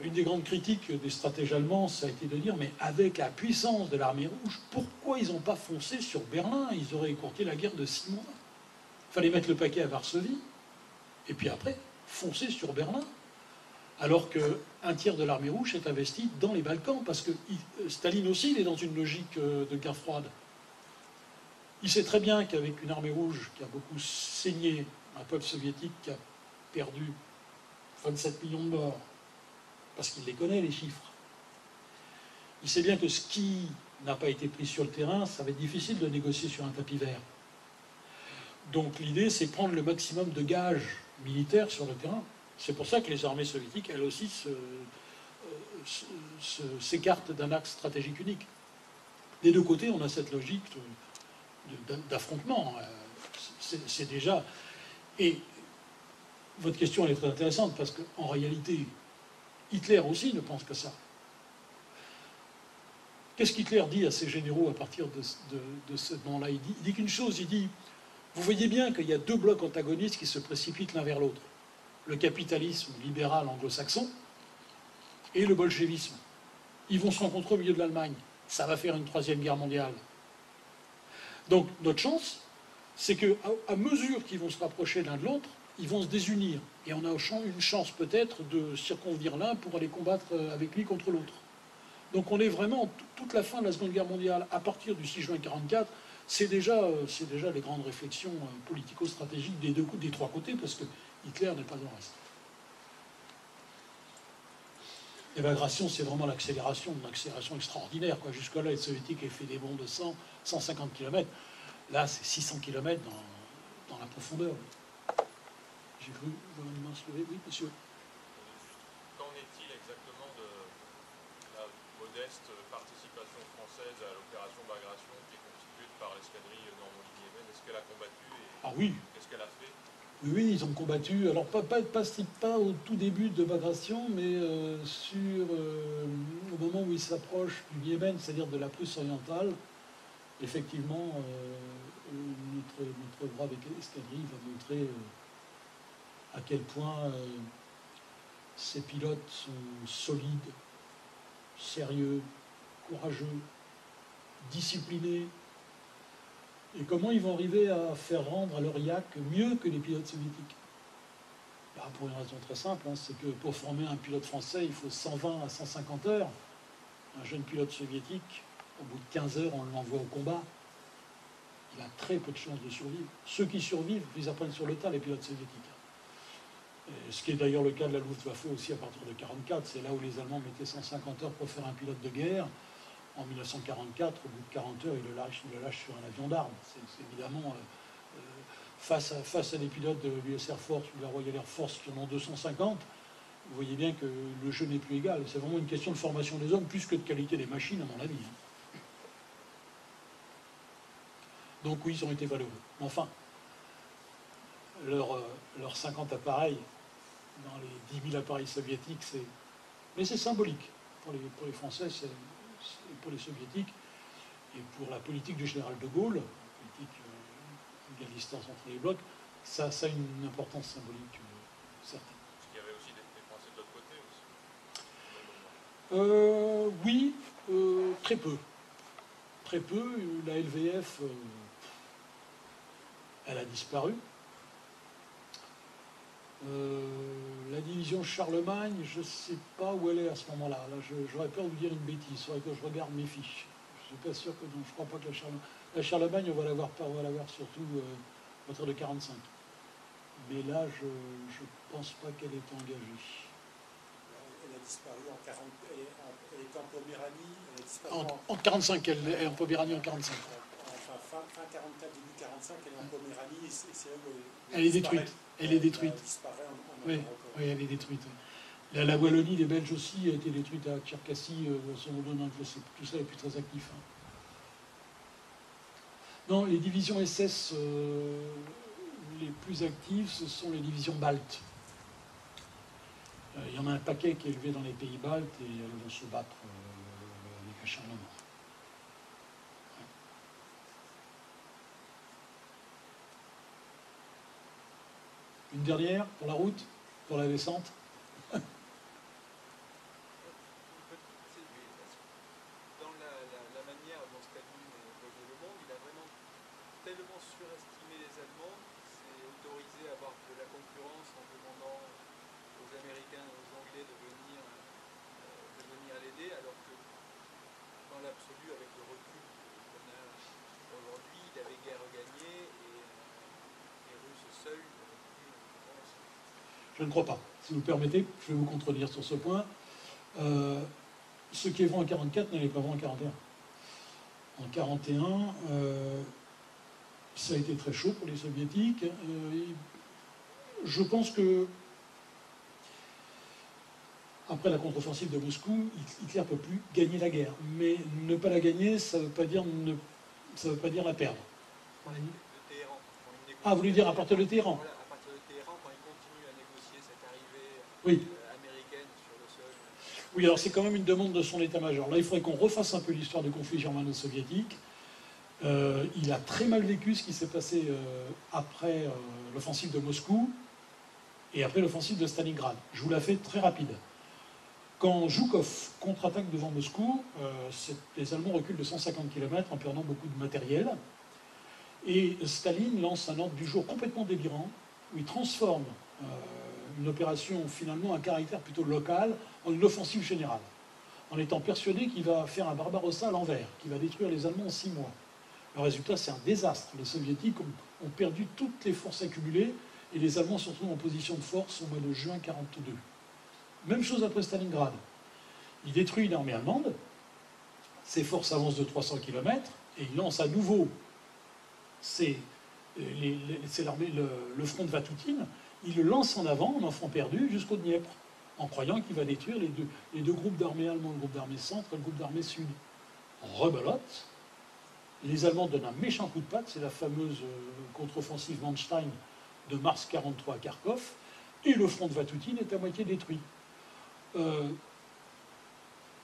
une des grandes critiques des stratèges allemands, ça a été de dire, mais avec la puissance de l'armée rouge, pourquoi ils n'ont pas foncé sur Berlin? Ils auraient écourté la guerre de 6 mois. Il fallait mettre le paquet à Varsovie, et puis après, foncer sur Berlin. Alors qu'un tiers de l'armée rouge est investi dans les Balkans, parce que Staline aussi, il est dans une logique de guerre froide. Il sait très bien qu'avec une armée rouge qui a beaucoup saigné, un peuple soviétique qui a perdu 27 millions de morts, parce qu'il les connaît, les chiffres. Il sait bien que ce qui n'a pas été pris sur le terrain, ça va être difficile de négocier sur un tapis vert. Donc l'idée, c'est prendre le maximum de gages militaires sur le terrain. C'est pour ça que les armées soviétiques, elles aussi, s'écartent d'un axe stratégique unique. Des deux côtés, on a cette logique d'affrontement. C'est déjà... Et votre question, elle est très intéressante, parce qu'en réalité, Hitler aussi ne pense que ça. Qu'est-ce qu'Hitler dit à ses généraux à partir de ce moment-là? Il dit qu'une chose, il dit, vous voyez bien qu'il y a deux blocs antagonistes qui se précipitent l'un vers l'autre. Le capitalisme libéral anglo-saxon et le bolchevisme. Ils vont se rencontrer au milieu de l'Allemagne. Ça va faire une troisième guerre mondiale. Donc notre chance, c'est qu'à mesure qu'ils vont se rapprocher l'un de l'autre, ils vont se désunir. Et on a une chance peut-être de circonvenir l'un pour aller combattre avec lui contre l'autre. Donc on est vraiment, toute la fin de la Seconde Guerre mondiale, à partir du 6 juin 1944, c'est déjà les grandes réflexions politico-stratégiques des trois côtés, parce que Hitler n'est pas dans le reste. L'évagration, c'est vraiment l'accélération, une accélération extraordinaire. Jusque-là, les Soviétiques avaient fait des bonds de 100, 150 km. Là, c'est 600 km dans la profondeur. J'ai cru voir une main se lever. Oui, monsieur. Qu'en est-il exactement de la modeste participation française à l'opération Bagration qui est constituée par l'escadrille Normandie-Yémen? Est-ce qu'elle a combattu et Ah oui. qu'est-ce qu'elle a fait? Oui, ils ont combattu. Alors, pas au tout début de Bagration, mais au moment où ils s'approchent du Yémen, c'est-à-dire de la Prusse orientale, effectivement, notre brave escadrille va montrer à quel point ces pilotes sont solides, sérieux, courageux, disciplinés, et comment ils vont arriver à faire rendre à leur yak mieux que les pilotes soviétiques. Pour une raison très simple, c'est que pour former un pilote français, il faut 120 à 150 heures. Un jeune pilote soviétique, au bout de 15 heures, on l'envoie au combat. Il a très peu de chances de survivre. Ceux qui survivent, ils apprennent sur le tas, les pilotes soviétiques. Et ce qui est d'ailleurs le cas de la Luftwaffe aussi à partir de 1944. C'est là où les Allemands mettaient 150 heures pour faire un pilote de guerre. En 1944, au bout de 40 heures, il le lâche sur un avion d'armes. C'est évidemment, face à des pilotes de l'US Air Force ou de la Royal Air Force qui en ont 250, vous voyez bien que le jeu n'est plus égal. C'est vraiment une question de formation des hommes, plus que de qualité des machines, à mon avis. Donc oui, ils ont été valeureux. Mais enfin, leurs 50 appareils, dans les 10 000 appareils soviétiques, mais c'est symbolique. Pour les Français, pour les Soviétiques, et pour la politique du général de Gaulle, la politique de la distance entre les blocs, ça a une importance symbolique certaine. Parce qu'il y avait aussi des Français de l'autre côté aussi. Oui, très peu. Très peu. La LVF, elle a disparu. La division Charlemagne, je ne sais pas où elle est à ce moment-là. Là, j'aurais peur de vous dire une bêtise. Il faudrait que je regarde mes fiches. Je ne suis pas sûr que non. Je ne crois pas que la Charlemagne, on va l'avoir surtout à partir de 45. Mais là, je ne pense pas qu'elle est engagée. Elle a disparu en 40. Elle est en Poméranie. Elle a disparu en 45, elle est en Poméranie en 45. Enfin, fin 44, début 45, elle est en Poméranie. Et c'est là où elle est détruite. Elle est détruite. Elle disparaît oui, elle est détruite. La Wallonie, les Belges aussi, a été détruite à Tcherkassy, tout ça n'est plus très actif. Hein. Non, les divisions SS les plus actives, ce sont les divisions baltes. Il y en a un paquet qui est élevé dans les pays baltes et elles vont se battre avec acharnement. Une dernière pour la route, pour la descente. Dans la manière dont Staline voyait le monde, il a vraiment tellement surestimé les Allemands, c'est autorisé à avoir de la concurrence en demandant aux Américains et aux Anglais de venir l'aider, alors que dans l'absolu, avec le recul qu'on a aujourd'hui, il avait guère gagné et les Russes seuls. Je ne crois pas. Si vous le permettez, je vais vous contredire sur ce point. Ce qui est vrai en 1944 n'est pas vrai en 1941. En 1941, ça a été très chaud pour les Soviétiques. Je pense que, après la contre-offensive de Moscou, Hitler ne peut plus gagner la guerre. Mais ne pas la gagner, ça ne veut pas dire la perdre. Ah, vous voulez dire à partir de Téhéran? Oui. Américaine sur le sol. Oui, alors c'est quand même une demande de son état-major. Là, il faudrait qu'on refasse un peu l'histoire du conflit germano-soviétique. Il a très mal vécu ce qui s'est passé après l'offensive de Moscou et après l'offensive de Stalingrad. Je vous la fais très rapide. Quand Zhukov contre-attaque devant Moscou, les Allemands reculent de 150 km en perdant beaucoup de matériel. Et Staline lance un ordre du jour complètement délirant où il transforme une opération finalement à caractère plutôt local en une offensive générale, en étant persuadé qu'il va faire un Barbarossa à l'envers, qui va détruire les Allemands en 6 mois. Le résultat, c'est un désastre. Les Soviétiques ont perdu toutes les forces accumulées et les Allemands se retrouvent en position de force au mois de juin 1942. Même chose après Stalingrad. Il détruit une armée allemande, ses forces avancent de 300 km et il lance à nouveau le front de Vatoutine. Il le lance en avant, en enfant perdu, jusqu'au Dniepr, en croyant qu'il va détruire les deux groupes d'armées allemandes, le groupe d'armée centre et le groupe d'armée sud. Rebelote, les Allemands donnent un méchant coup de patte, c'est la fameuse contre-offensive Manstein de mars 1943 à Kharkov, et le front de Vatoutine est à moitié détruit.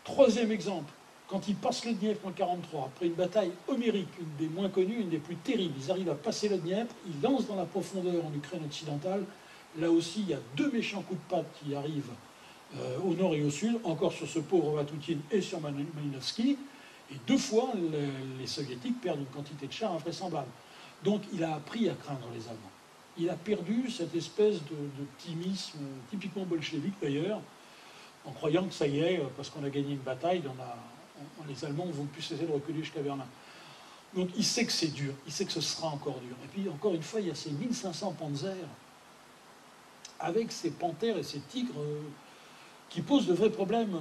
Troisième exemple, quand ils passent le Dniepr en 1943, après une bataille homérique, une des moins connues, une des plus terribles, ils arrivent à passer le Dniepr, ils lancent dans la profondeur en Ukraine occidentale. Là aussi, il y a 2 méchants coups de patte qui arrivent au nord et au sud, encore sur ce pauvre Vatoutine et sur Malinovski. Et 2 fois, les Soviétiques perdent une quantité de chars invraisemblable. Donc il a appris à craindre les Allemands. Il a perdu cette espèce d'optimisme, typiquement bolchevique d'ailleurs, en croyant que ça y est, parce qu'on a gagné une bataille, les Allemands ne vont plus cesser de reculer jusqu'à Berlin. Donc il sait que c'est dur, il sait que ce sera encore dur. Et puis encore une fois, il y a ces 1500 panzers, avec ces panthères et ces tigres qui pose de vrais problèmes.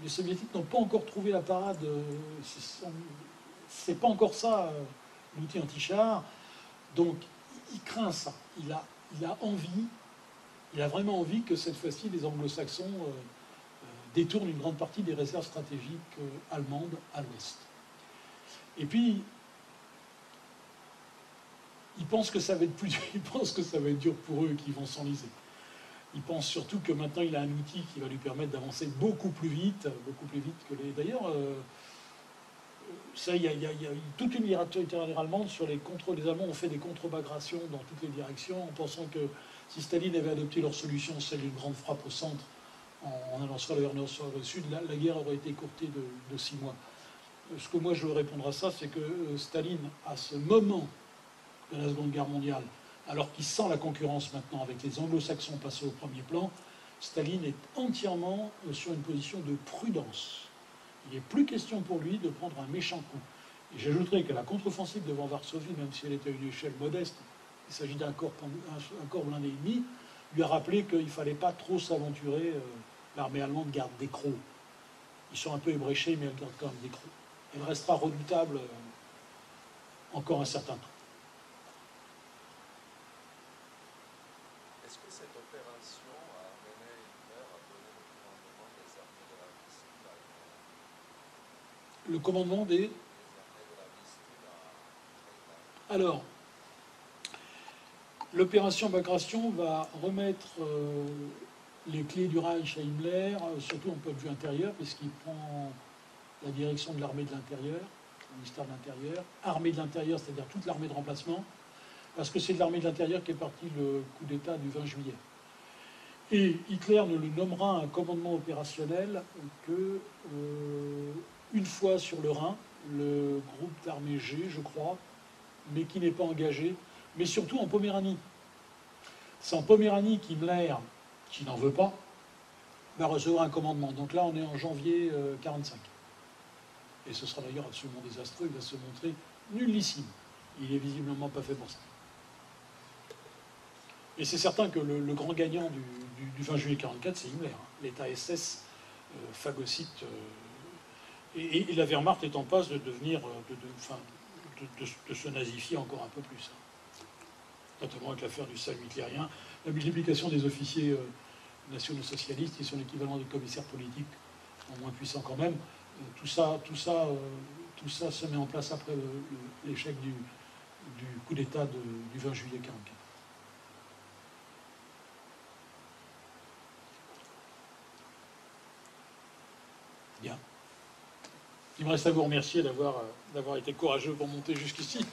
Les soviétiques n'ont pas encore trouvé la parade. C'est pas encore ça, l'outil anti-char. Donc, il craint ça. Il a envie, il a vraiment envie que cette fois-ci, les anglo-saxons détournent une grande partie des réserves stratégiques allemandes à l'ouest. Et puis, il pense que ça va être dur pour eux et qu'ils vont s'enliser. Il pense surtout que maintenant il a un outil qui va lui permettre d'avancer beaucoup plus vite que les. D'ailleurs, ça, il y a toute une littérature allemande sur les contre. Les Allemands ont fait des contre-baggrations dans toutes les directions, en pensant que si Staline avait adopté leur solution, celle d'une grande frappe au centre, en allant soit vers le nord, soit vers le sud, la guerre aurait été écourtée de 6 mois. Ce que moi je veux répondre à ça, c'est que Staline, à ce moment de la Seconde Guerre mondiale, alors qu'il sent la concurrence maintenant avec les anglo-saxons passés au premier plan, Staline est entièrement sur une position de prudence. Il n'est plus question pour lui de prendre un méchant coup. Et j'ajouterais que la contre-offensive devant Varsovie, même si elle était à une échelle modeste, il s'agit d'un corps blindé et demi, lui a rappelé qu'il ne fallait pas trop s'aventurer. L'armée allemande garde des crocs. Ils sont un peu ébréchés, mais elle garde quand même des crocs. Elle restera redoutable encore un certain temps. Est-ce que cette opération a amené Hitler à donner le commandement des armées de la Vistule à Le commandement des... Alors, l'opération Bagration va remettre les clés du Reich à Himmler, surtout en point de vue intérieur, puisqu'il prend la direction de l'armée de l'intérieur, le ministère de l'Intérieur, armée de l'intérieur, c'est-à-dire toute l'armée de remplacement, parce que c'est de l'armée de l'intérieur qu'est parti le coup d'État du 20 juillet. Et Hitler ne le nommera un commandement opérationnel que une fois sur le Rhin, le groupe d'armée G, je crois, mais qui n'est pas engagé, mais surtout en Poméranie. C'est en Poméranie qu'Himmler, qui n'en veut pas, va recevoir un commandement. Donc là, on est en janvier 1945. Et ce sera d'ailleurs absolument désastreux, il va se montrer nullissime. Il n'est visiblement pas fait pour ça. Et c'est certain que le grand gagnant du 20 juillet 1944, c'est Himmler. L'État SS phagocyte. Et la Wehrmacht est en passe de devenir, de se nazifier encore un peu plus. Notamment avec l'affaire du salut hitlérien, la multiplication des officiers nationaux socialistes, qui sont l'équivalent des commissaires politiques, en moins puissants quand même. Tout ça se met en place après l'échec du coup d'État du 20 juillet 1944. Bien. Il me reste à vous remercier d'avoir été courageux pour monter jusqu'ici.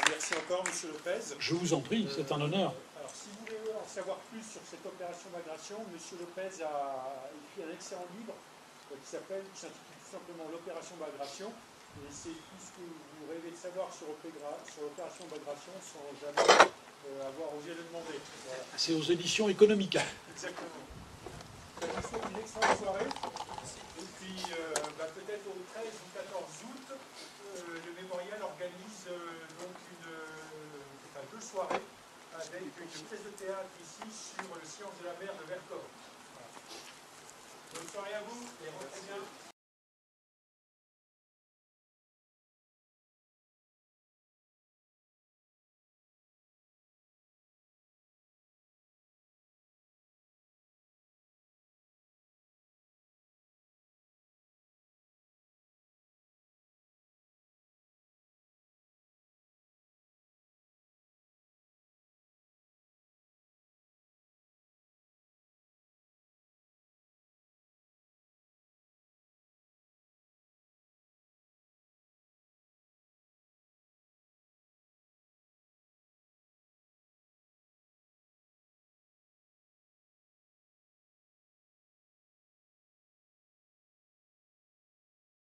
Merci encore, M. Lopez. Je vous en prie, c'est un honneur. Alors, si vous voulez en savoir plus sur cette opération Bagration, M. Lopez a écrit un excellent livre qui s'intitule tout simplement l'opération Bagration. Et c'est tout ce que vous rêvez de savoir sur l'opération Bagration sans jamais avoir osé le demander. Voilà. C'est aux éditions économiques. Exactement. Je vous souhaite une excellente soirée. Et puis, peut-être au 13 ou 14 août, le mémorial organise donc deux soirées avec une pièce de théâtre ici sur le science de la mer de Vercors. Voilà. Bonne soirée à vous et rentrez bien.